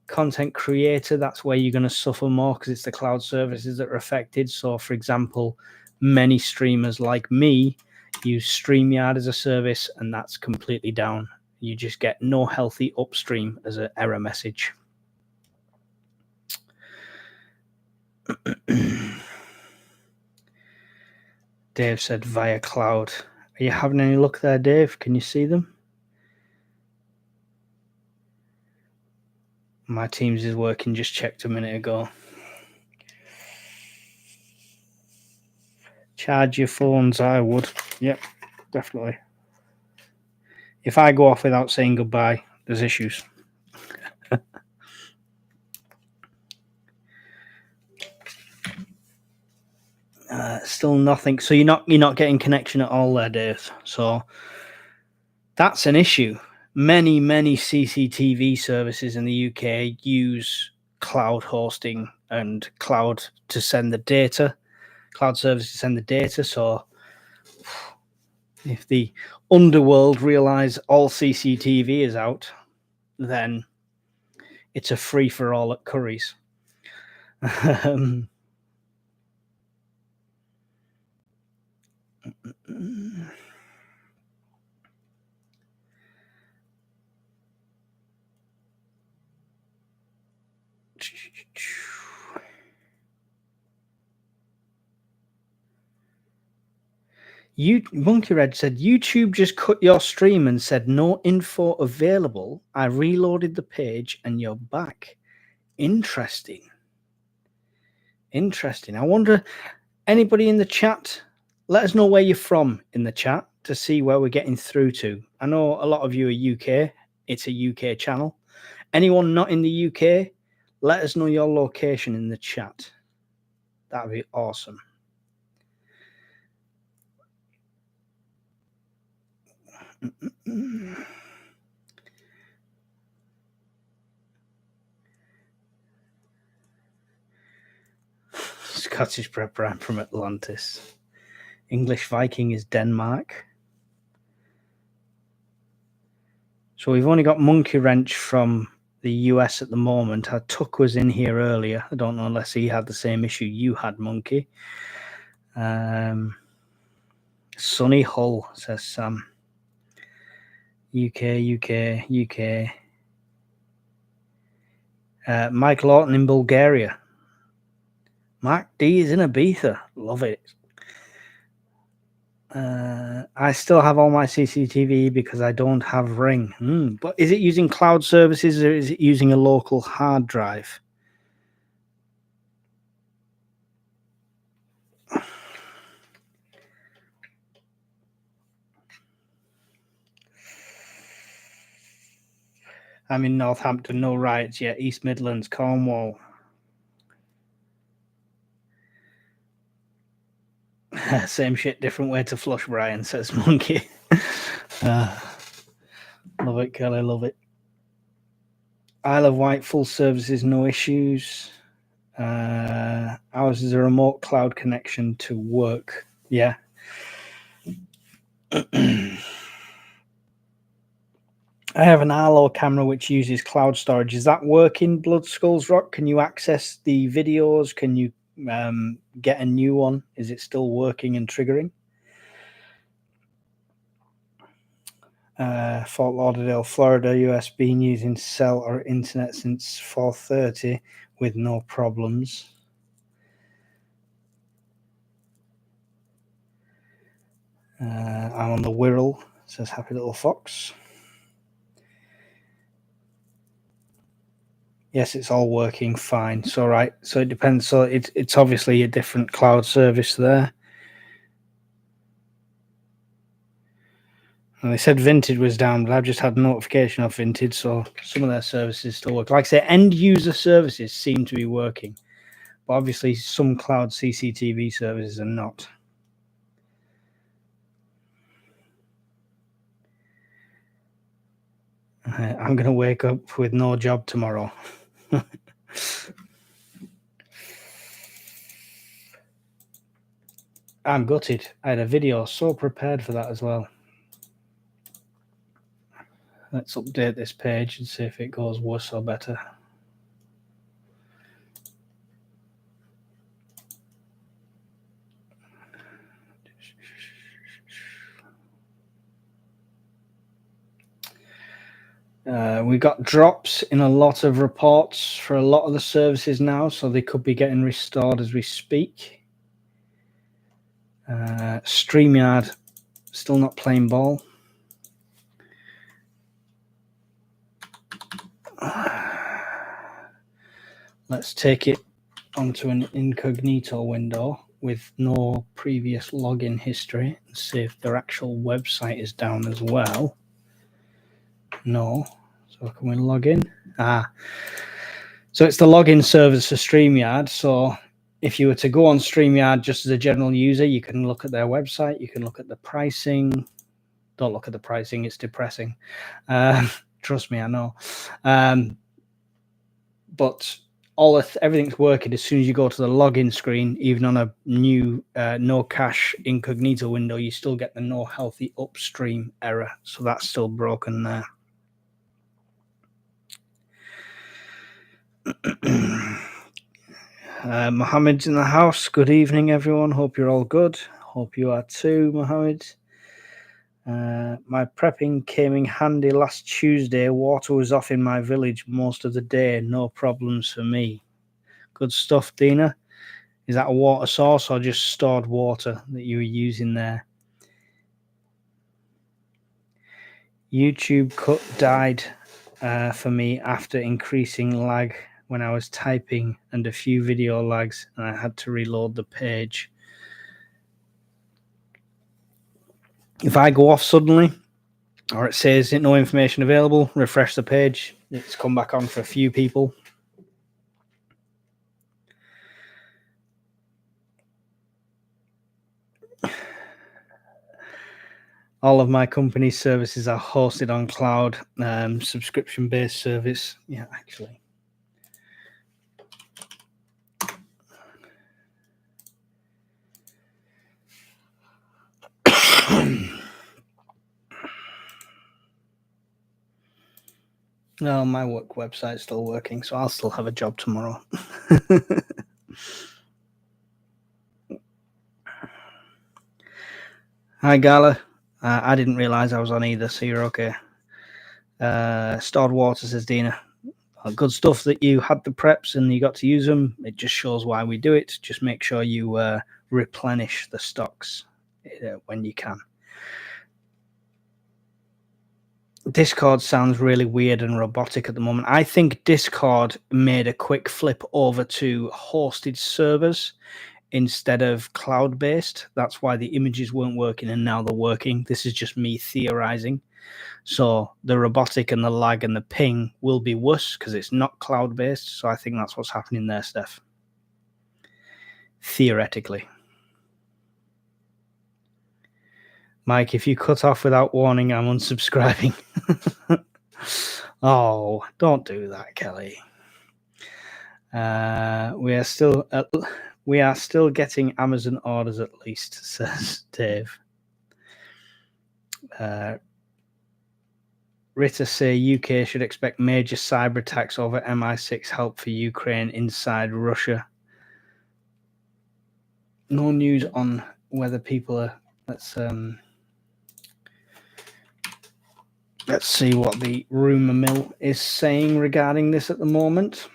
content creator, that's where you're going to suffer more because it's the cloud services that are affected. So, for example, many streamers like me use StreamYard as a service, and that's completely down. You just get no healthy upstream as an error message. Dave said via cloud. Are you having any luck there, Dave? Can you see them? My Teams is working, just checked a minute ago. Charge your phones, I would. Yep, definitely. If I go off without saying goodbye, there's issues. Still nothing. So you're not getting connection at all there, Dave. So that's an issue. Many CCTV services in the UK use cloud hosting and cloud to send the data. Cloud services to send the data. So if the underworld realize all CCTV is out, then it's a free for all at Curry's. Monkey Red said YouTube just cut your stream and said no info available. I reloaded the page and you're back. Interesting. I wonder, anybody in the chat, let us know where you're from in the chat to see where we're getting through to. I know a lot of you are UK. It's a UK channel. Anyone not in the UK, let us know your location in the chat. That'd be awesome. Scottish prepper, I'm from Atlantis. English Viking is Denmark. So we've only got Monkey Wrench from the US at the moment. Tuck was in here earlier. I don't know unless he had the same issue you had, Monkey. Sunny Hull, says Sam. UK. Mike Lawton in Bulgaria. Mark D is in Ibiza. Love it. I still have all my CCTV because I don't have Ring. But is it using cloud services or is it using a local hard drive? I'm in Northampton, no riots yet. East Midlands, Cornwall. Same shit, different way to flush, Brian, says Monkey. Love it, Kelly, love it. Isle of Wight, full services, no issues. Ours is a remote cloud connection to work. Yeah. I have an Arlo camera which uses cloud storage. Is that working, Blood Skulls Rock? Can you access the videos? Can you get a new one? Is it still working and triggering? Fort Lauderdale, Florida, US, been using cell or internet since 4:30 with no problems. I'm on the Wirral, says Happy Little Fox. Yes, it's all working fine. So right, so it depends. So it's obviously a different cloud service there. And they said Vinted was down, but I've just had notification of Vinted, so some of their services still work. Like I say, end user services seem to be working, but obviously some cloud CCTV services are not. I'm going to wake up with no job tomorrow. I'm gutted. I had a video so prepared for that as well. Let's update this page and see if it goes worse or better. We got drops in a lot of reports for a lot of the services now, so they could be getting restored as we speak. StreamYard still not playing ball. Let's take it onto an incognito window with no previous login history and see if their actual website is down as well. No. So can we log in? So it's the login service for StreamYard. So if you were to go on StreamYard just as a general user, you can look at their website, you can look at the pricing. Don't look at the pricing, it's depressing. Trust me, I know. But everything's working as soon as you go to the login screen. Even on a new no cache incognito window, you still get the no healthy upstream error. So that's still broken there. Mohammed's in the house. Good evening, everyone. Hope you're all good. Hope you are too, Mohammed. My prepping came in handy last Tuesday. Water was off in my village most of the day. No problems for me. Good stuff, Dina. Is that a water source or just stored water that you were using there? YouTube cut died for me after increasing lag when I was typing and a few video lags, and I had to reload the page. If I go off suddenly, or it says no information available, refresh the page, it's come back on for a few people. All of my company's services are hosted on cloud, subscription-based service. Yeah, actually. No, my work website's still working, so I'll still have a job tomorrow. Hi, Gala. I didn't realize I was on either, so you're okay. Stored water, says Dina. Good stuff that you had the preps and you got to use them. It just shows why we do it. Just make sure you replenish the stocks when you can. Discord sounds really weird and robotic at the moment. I think Discord made a quick flip over to hosted servers instead of cloud-based. That's why the images weren't working and now they're working. This is just me theorizing. So the robotic and the lag and the ping will be worse because it's not cloud-based. So I think that's what's happening there, Steph. Theoretically. Mike, if you cut off without warning, I'm unsubscribing. Oh, don't do that, Kelly. We are still getting Amazon orders at least, says Dave. Ritter say UK should expect major cyber attacks over MI6 help for Ukraine inside Russia. No news on whether people are. Let's see what the rumor mill is saying regarding this at the moment.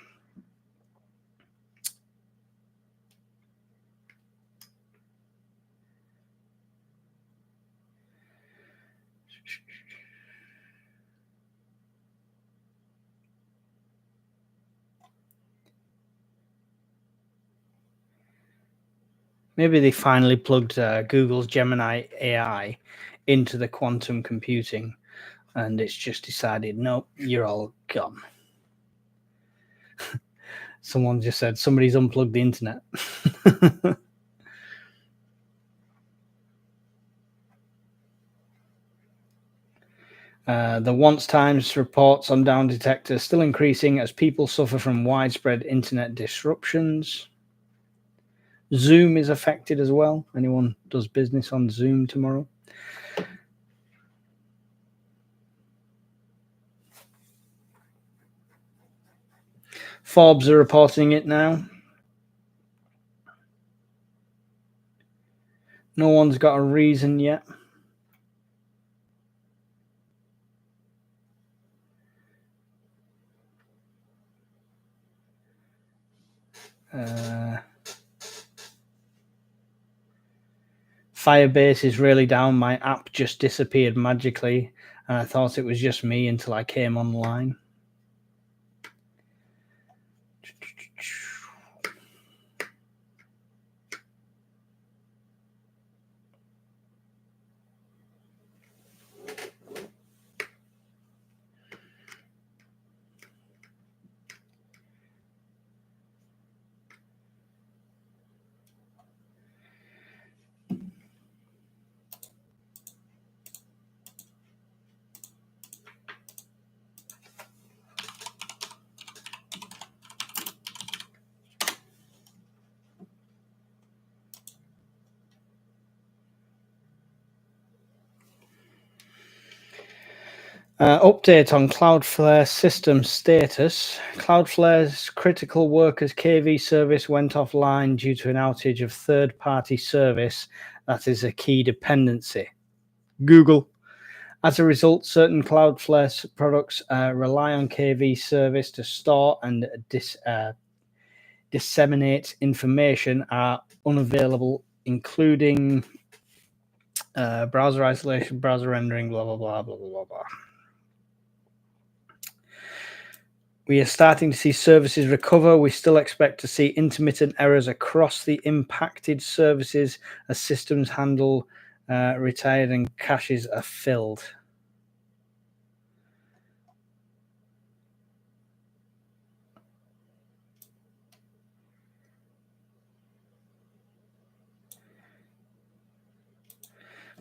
Maybe they finally plugged Google's Gemini AI into the quantum computing, and it's just decided, nope, you're all gone. Someone just said somebody's unplugged the internet. The once times reports on down detector still increasing as people suffer from widespread internet disruptions. Zoom is affected as well. Anyone does business on Zoom tomorrow? Forbes are reporting it now. No one's got a reason yet. Firebase is really down. My app just disappeared magically, and I thought it was just me until I came online. Update on Cloudflare system status. Cloudflare's critical workers KV service went offline due to an outage of third-party service that is a key dependency. Google. As a result, certain Cloudflare products rely on KV service to store and disseminate information are unavailable, including browser isolation, browser rendering, blah, blah, blah, blah, blah, blah. We are starting to see services recover. We still expect to see intermittent errors across the impacted services as systems handle retired and caches are filled.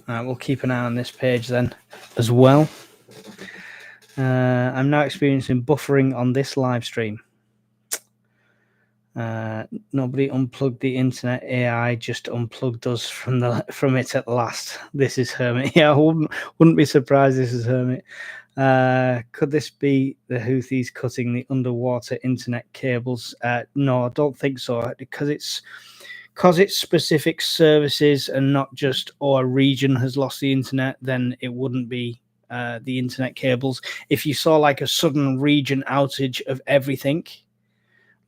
We'll keep an eye on this page then as well. I'm now experiencing buffering on this live stream. Nobody unplugged the internet. AI just unplugged us from it at last. This is Hermit. Yeah, I wouldn't be surprised. This is Hermit. Could this be the Houthis cutting the underwater internet cables? No, I don't think so. Because it's specific services and not just a region has lost the internet. Then it wouldn't be the internet cables. If you saw like a sudden region outage of everything,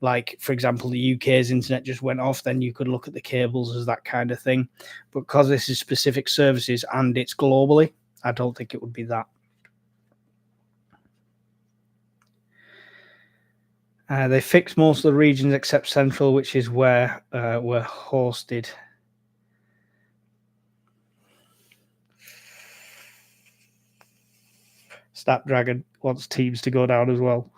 like, for example, the UK's internet just went off, then you could look at the cables as that kind of thing. But because this is specific services and it's globally, I don't think it would be that. They fixed most of the regions except Central, which is where we're hosted. Snapdragon wants Teams to go down as well.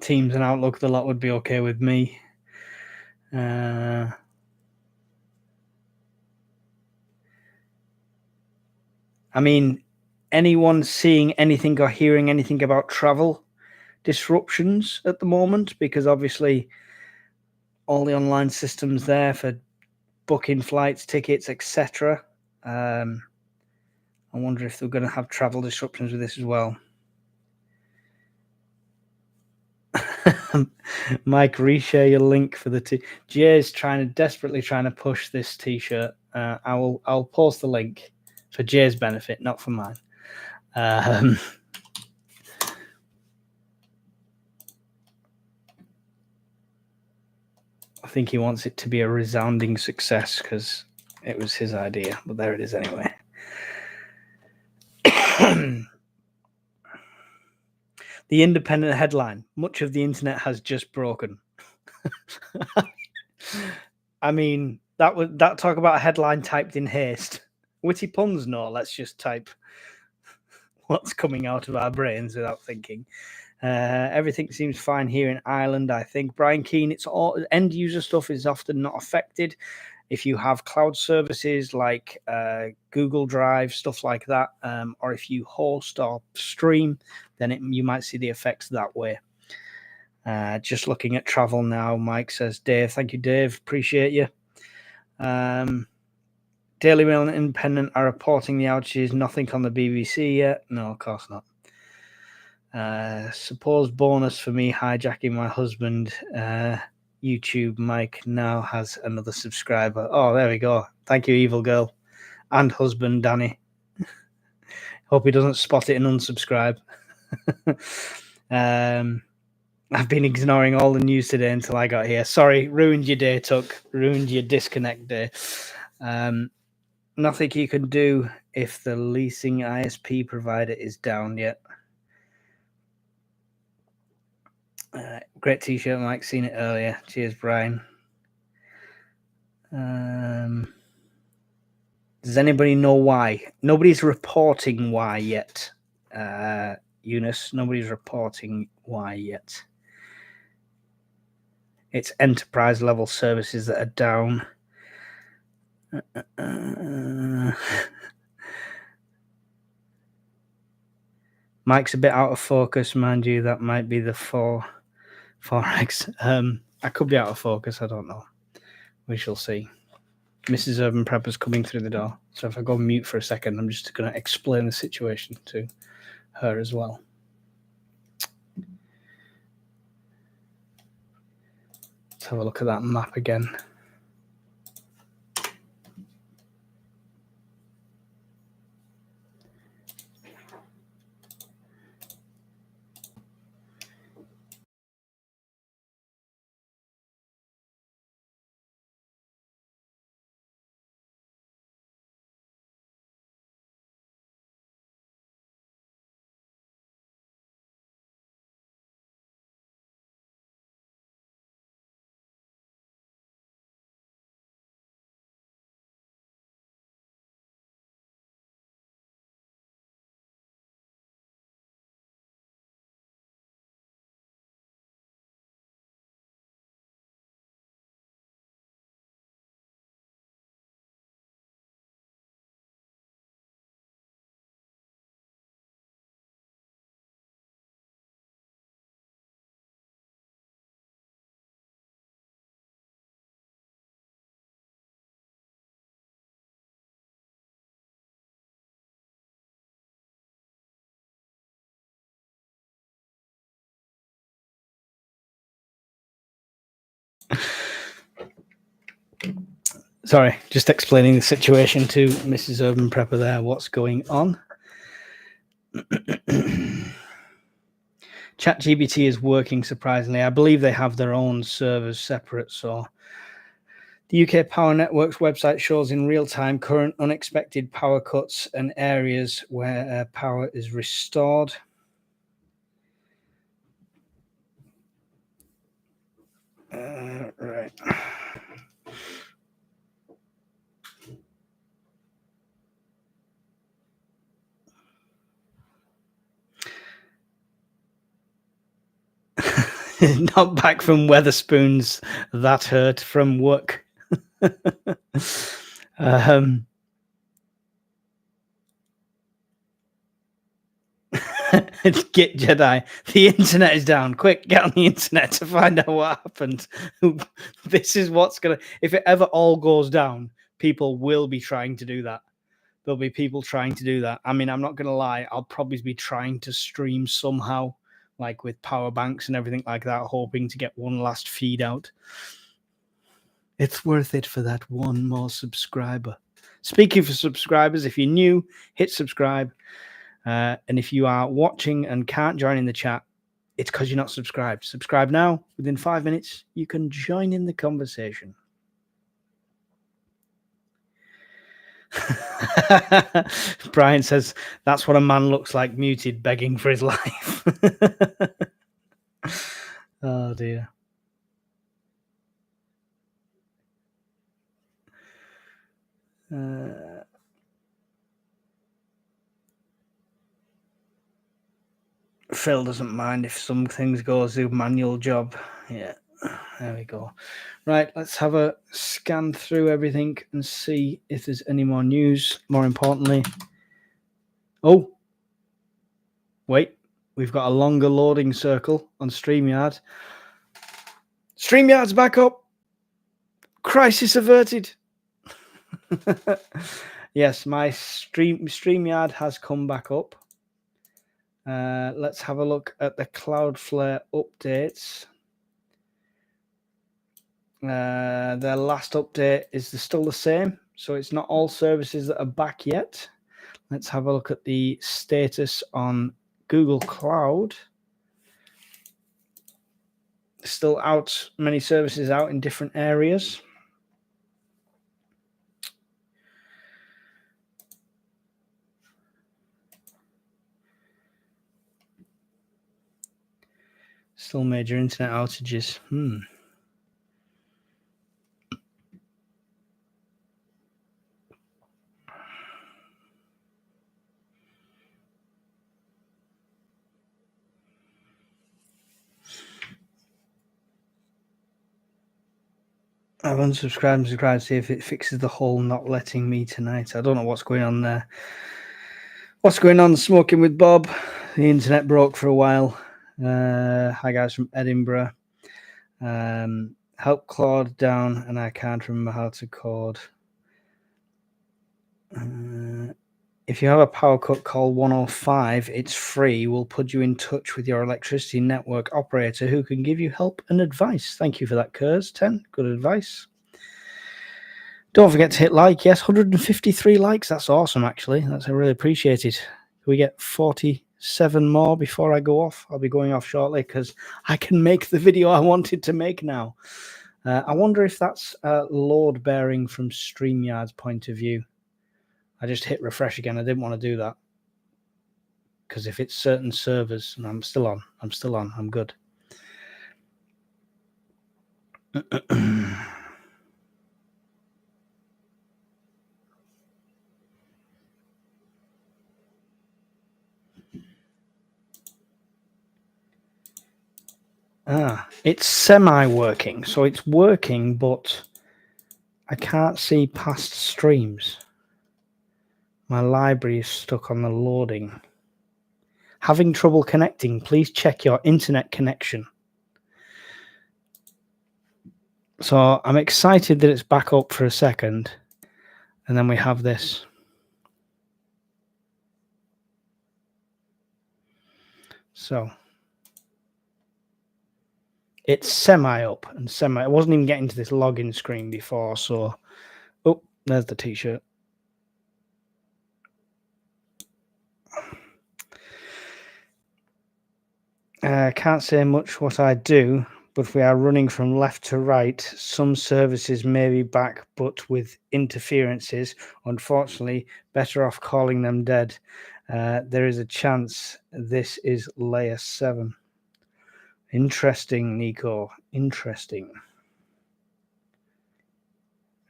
Teams and Outlook, the lot would be okay with me. I mean, anyone seeing anything or hearing anything about travel disruptions at the moment? Because obviously all the online systems there for booking flights, tickets, etc. I wonder if they're going to have travel disruptions with this as well. Mike, reshare your link for the Jay's desperately trying to push this t-shirt. I'll post the link for Jay's benefit, not for mine. I think he wants it to be a resounding success because it was his idea, but there it is anyway. The Independent headline: much of the internet has just broken. I mean, that talk about a headline typed in haste. Witty puns, no. Let's just type what's coming out of our brains without thinking. Everything seems fine here in Ireland, I think. Brian Keane, it's all end user stuff is often not affected. If you have cloud services like Google Drive, stuff like that, or if you host or stream, then you might see the effects that way. Just looking at travel now, Mike says, Dave, thank you, Dave. Appreciate you. Daily Mail and Independent are reporting the outages. Nothing on the BBC yet. No, of course not. Supposed bonus for me hijacking my husband. YouTube Mike now has another subscriber. Oh, there we go. Thank you, evil girl. And husband, Danny. Hope he doesn't spot it and unsubscribe. I've been ignoring all the news today until I got here. Sorry, ruined your day, Tuck. Ruined your disconnect day. Nothing you can do if the leasing ISP provider is down yet. Great t-shirt, Mike. Seen it earlier. Cheers, Brian. Does anybody know why? Nobody's reporting why yet. Eunice, nobody's reporting why yet. It's enterprise level services that are down. Mike's a bit out of focus, mind you. That might be the 4x. I could be out of focus. I don't know. We shall see. Mrs. Urban Prepper's coming through the door. So if I go mute for a second, I'm just going to explain the situation to her as well. Let's have a look at that map again. Sorry, just explaining the situation to Mrs. Urban Prepper there, what's going on. ChatGPT is working surprisingly. I believe they have their own servers separate. So the UK Power Networks website shows in real time current unexpected power cuts and areas where power is restored. Right. Not back from Weatherspoons. That hurt from work. Git Jedi. The internet is down. Quick, get on the internet to find out what happened. This is what's gonna. If it ever all goes down, people will be trying to do that. There'll be people trying to do that. I mean, I'm not gonna lie. I'll probably be trying to stream somehow, like with power banks and everything like that, hoping to get one last feed out. It's worth it for that one more subscriber. Speaking for subscribers, if you're new, hit subscribe. And if you are watching and can't join in the chat, it's because you're not subscribed. Subscribe now. Within 5 minutes, you can join in the conversation. Brian says, that's what a man looks like, muted, begging for his life. Oh, dear. Phil doesn't mind if some things go as a manual job. Yeah, there we go. Right, let's have a scan through everything and see if there's any more news. More importantly, oh, wait, we've got a longer loading circle on StreamYard. StreamYard's back up. Crisis averted. Yes, my StreamYard has come back up. Let's have a look at the Cloudflare updates. Their last update is still the same, so it's not all services that are back yet. Let's have a look at the status on Google Cloud. Still out, many services out in different areas. Still major internet outages. I've unsubscribed and subscribed to see if it fixes the whole not letting me tonight. I don't know what's going on there. What's going on? Smoking with Bob. The internet broke for a while. Hi guys from Edinburgh. Help Claude down, and I can't remember how to code. If you have a power cut, call 105. It's free. We'll put you in touch with your electricity network operator who can give you help and advice. Thank you for that, Kurs10. Good advice. Don't forget to hit like. Yes, 153 likes. That's awesome, actually. I really appreciate it. Can we get 47 more before I go off? I'll be going off shortly because I can make the video I wanted to make now. I wonder if that's load bearing from StreamYard's point of view. I just hit refresh again. I didn't want to do that because if it's certain servers, and I'm still on, I'm good. It's semi-working, so it's working, but I can't see past streams. My library is stuck on the loading. Having trouble connecting, please check your internet connection. So I'm excited that it's back up for a second, and then we have this. So it's semi up and semi. I wasn't even getting to this login screen before, so oh, there's the t-shirt. I can't say much what I do, but we are running from left to right. Some services may be back, but with interferences. Unfortunately, better off calling them dead. There is a chance this is layer 7. Interesting, Nico. Interesting.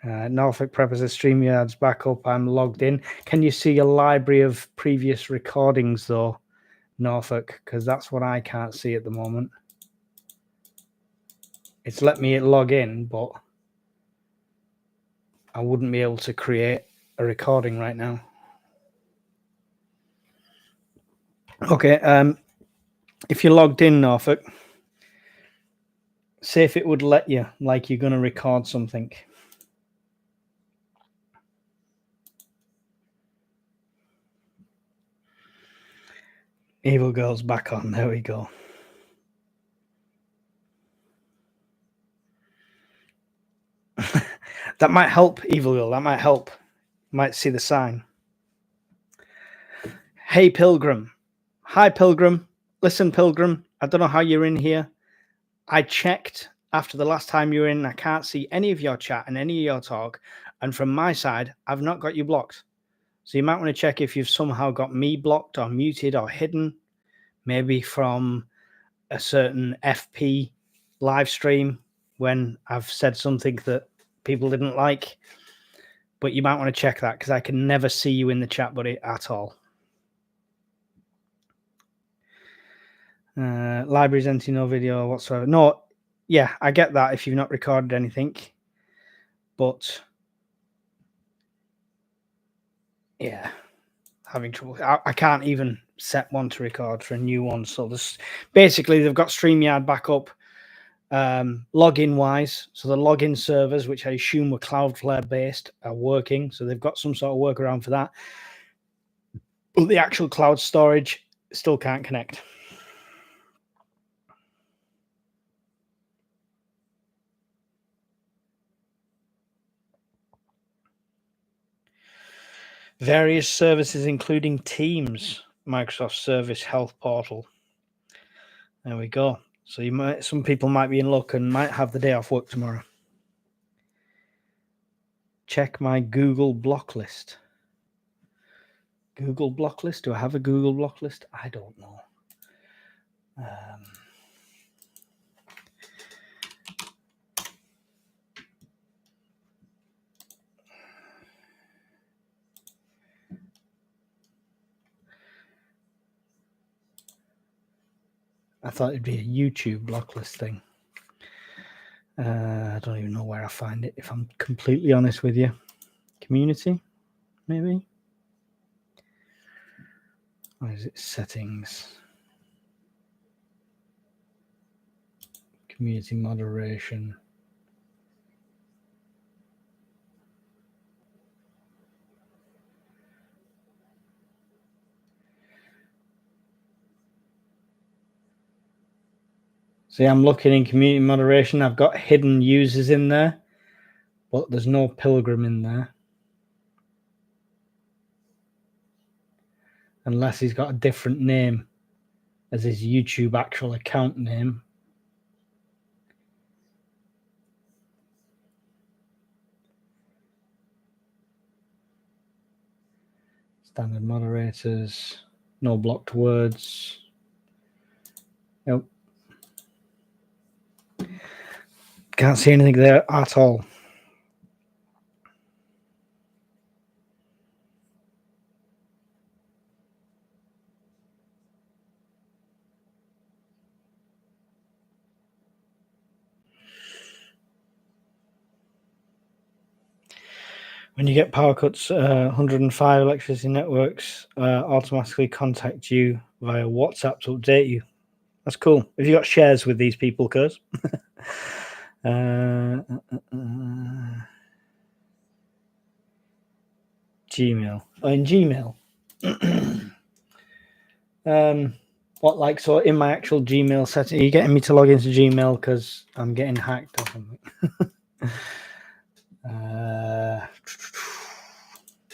Norfolk Preppers of StreamYard's back up. I'm logged in. Can you see a library of previous recordings, though, Norfolk? Because that's what I can't see at the moment. It's let me log in, but I wouldn't be able to create a recording right now. Okay, if you're logged in, Norfolk, see if it would let you, like you're going to record something. Evil Girl's back on. There we go. That might help, Evil Girl. That might help. Might see the sign. Hey, Pilgrim. Hi, Pilgrim. Listen, Pilgrim. I don't know how you're in here. I checked after the last time you were in. I can't see any of your chat and any of your talk. And from my side, I've not got you blocked. So you might want to check if you've somehow got me blocked or muted or hidden. Maybe from a certain FP live stream when I've said something that people didn't like. But you might want to check that because I can never see you in the chat buddy at all. Libraries empty, no video whatsoever. No, yeah, I get that if you've not recorded anything. But yeah, having trouble. I can't even set one to record for a new one. So this basically they've got StreamYard back up login wise. So the login servers, which I assume were Cloudflare based, are working. So they've got some sort of workaround for that. But the actual cloud storage still can't connect. Various services, including Teams, Microsoft Service Health Portal. There we go. So some people might be in luck and might have the day off work tomorrow. Check my Google block list. Google block list? Do I have a Google block list? I don't know. I thought it'd be a YouTube block list thing. I don't even know where I find it, if I'm completely honest with you. Community, maybe? Or is it settings? Community moderation. See, I'm looking in community moderation. I've got hidden users in there, but there's no Pilgrim in there. Unless he's got a different name as his YouTube actual account name. Standard moderators, no blocked words. Nope. Can't see anything there at all. When you get power cuts, 105 electricity networks automatically contact you via WhatsApp to update you. That's cool. Have you got shares with these people, Cuz? Gmail. Oh, in Gmail. What, like, so in my actual Gmail setting, are you getting me to log into Gmail because I'm getting hacked or something?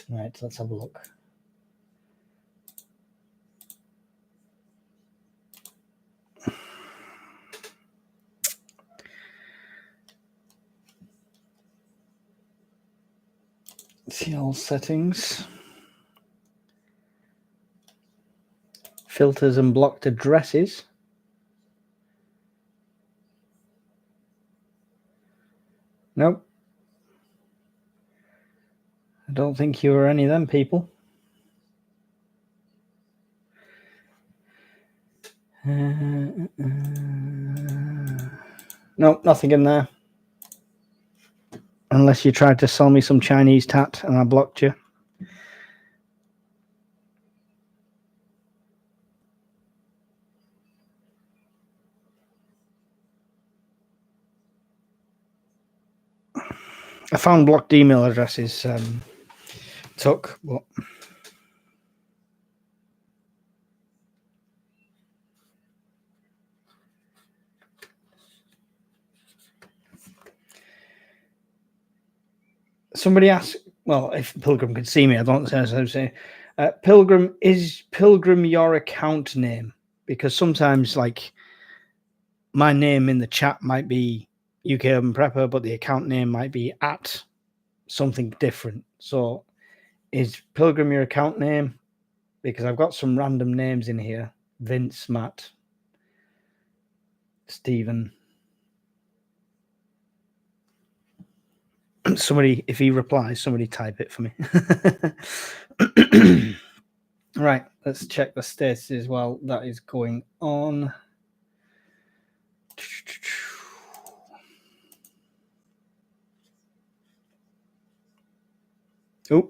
Right, let's have a look. See all settings. Filters and blocked addresses. Nope. I don't think you were any of them people. Nope, nothing in there. Unless you tried to sell me some Chinese tat and I blocked you. I found blocked email addresses. Took what? Somebody asked, well, if Pilgrim could see me, I don't know. I'm saying, Pilgrim, is Pilgrim your account name? Because sometimes, like, my name in the chat might be UK Urban Prepper, but the account name might be at something different. So, is Pilgrim your account name? Because I've got some random names in here: Vince, Matt, Stephen. Somebody, if he replies, somebody type it for me. Right, let's check the status while that is going on. Oh.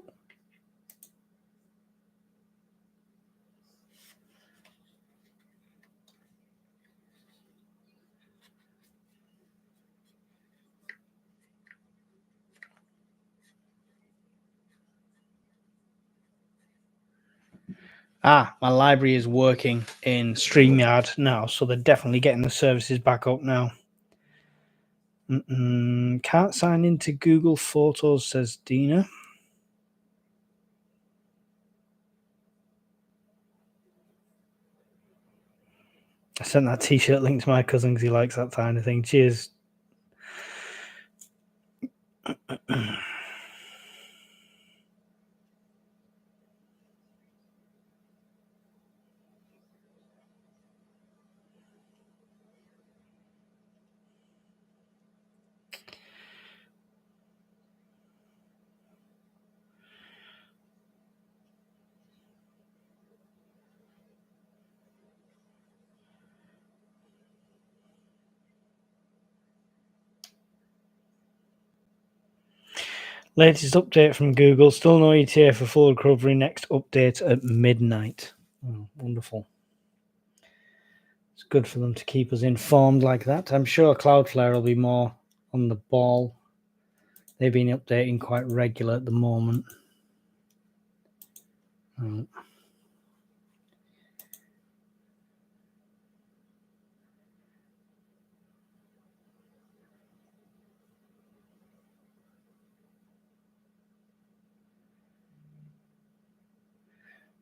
Ah, my library is working in StreamYard now, so they're definitely getting the services back up now. Can't sign into Google Photos, says Dina. I sent that t-shirt link to my cousin because he likes that kind of thing. Cheers. Latest update from Google. Still no ETA for full recovery. Next update at midnight. Oh, wonderful. It's good for them to keep us informed like that. I'm sure Cloudflare will be more on the ball. They've been updating quite regular at the moment.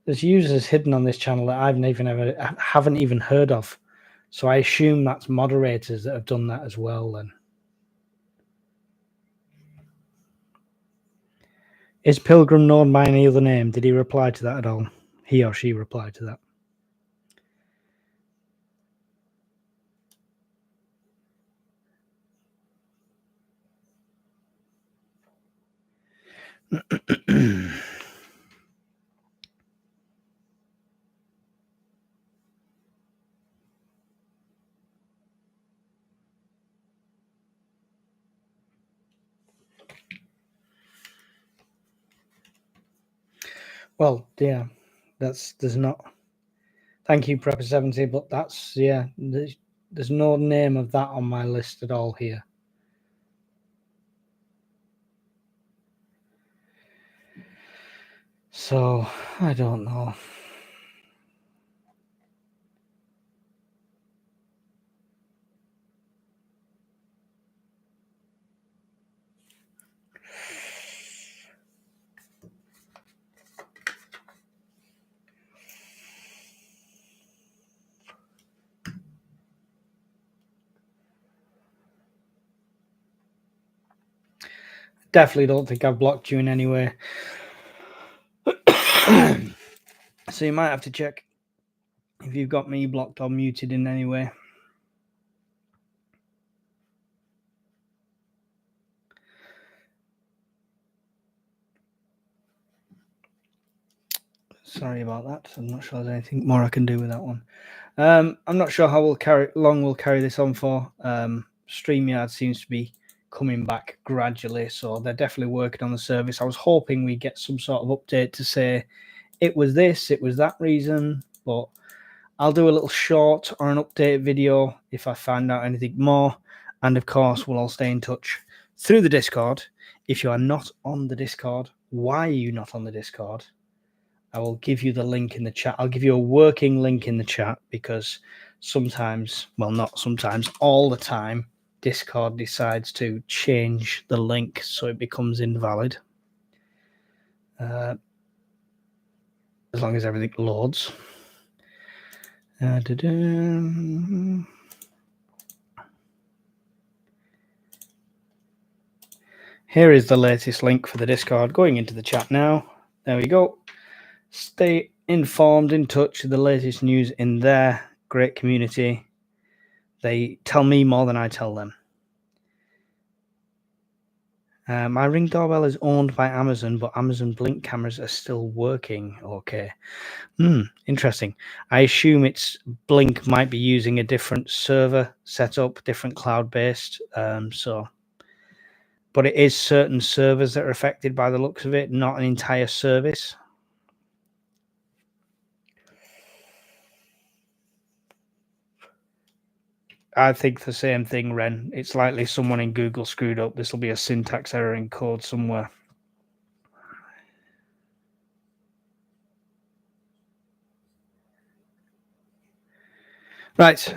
There's users hidden on this channel that haven't even heard of. So I assume that's moderators that have done that as well then. Is Pilgrim known by any other name? Did he reply to that at all? He or she replied to that. Well, yeah, there's not. Thank you, Prepper 70, but that's, yeah, there's no name of that on my list at all here. So, I don't know. Definitely don't think I've blocked you in any way. So you might have to check if you've got me blocked or muted in any way. Sorry about that. I'm not sure there's anything more I can do with that one. I'm not sure how long we'll carry this on for. StreamYard seems to be coming back gradually, so they're definitely working on the service. I was hoping we'd get some sort of update to say it was this, it was that reason, but I'll do a little short or an update video if I find out anything more. And of course, we'll all stay in touch through the Discord. If you are not on the Discord, why are you not on the Discord? I will give you the link in the chat. I'll give you a working link in the chat because sometimes, well, not sometimes, all the time, Discord decides to change the link so it becomes invalid. As long as everything loads. Here is the latest link for the Discord going into the chat now. There we go. Stay informed, in touch with the latest news in their great community. They tell me more than I tell them. My Ring doorbell is owned by Amazon, but Amazon Blink cameras are still working. Okay. Interesting. I assume it's Blink might be using a different server setup, different cloud-based. But it is certain servers that are affected by the looks of it, not an entire service. I think the same thing, Ren. It's likely someone in Google screwed up. This will be a syntax error in code somewhere. Right,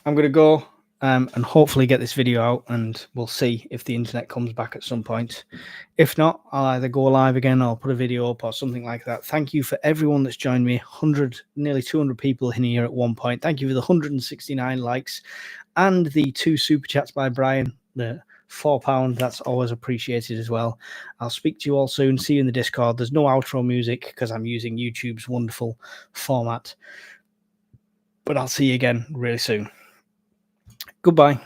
I'm going to go and hopefully get this video out, and we'll see if the internet comes back at some point. If not, I'll either go live again or put a video up or something like that. Thank you for everyone that's joined me. Nearly 200 people in here at one point. Thank you for the 169 likes and the 2 super chats by Brian. The £4, that's always appreciated as well. I'll speak to you all soon. See you in the Discord. There's no outro music because I'm using YouTube's wonderful format. But I'll see you again really soon. Goodbye.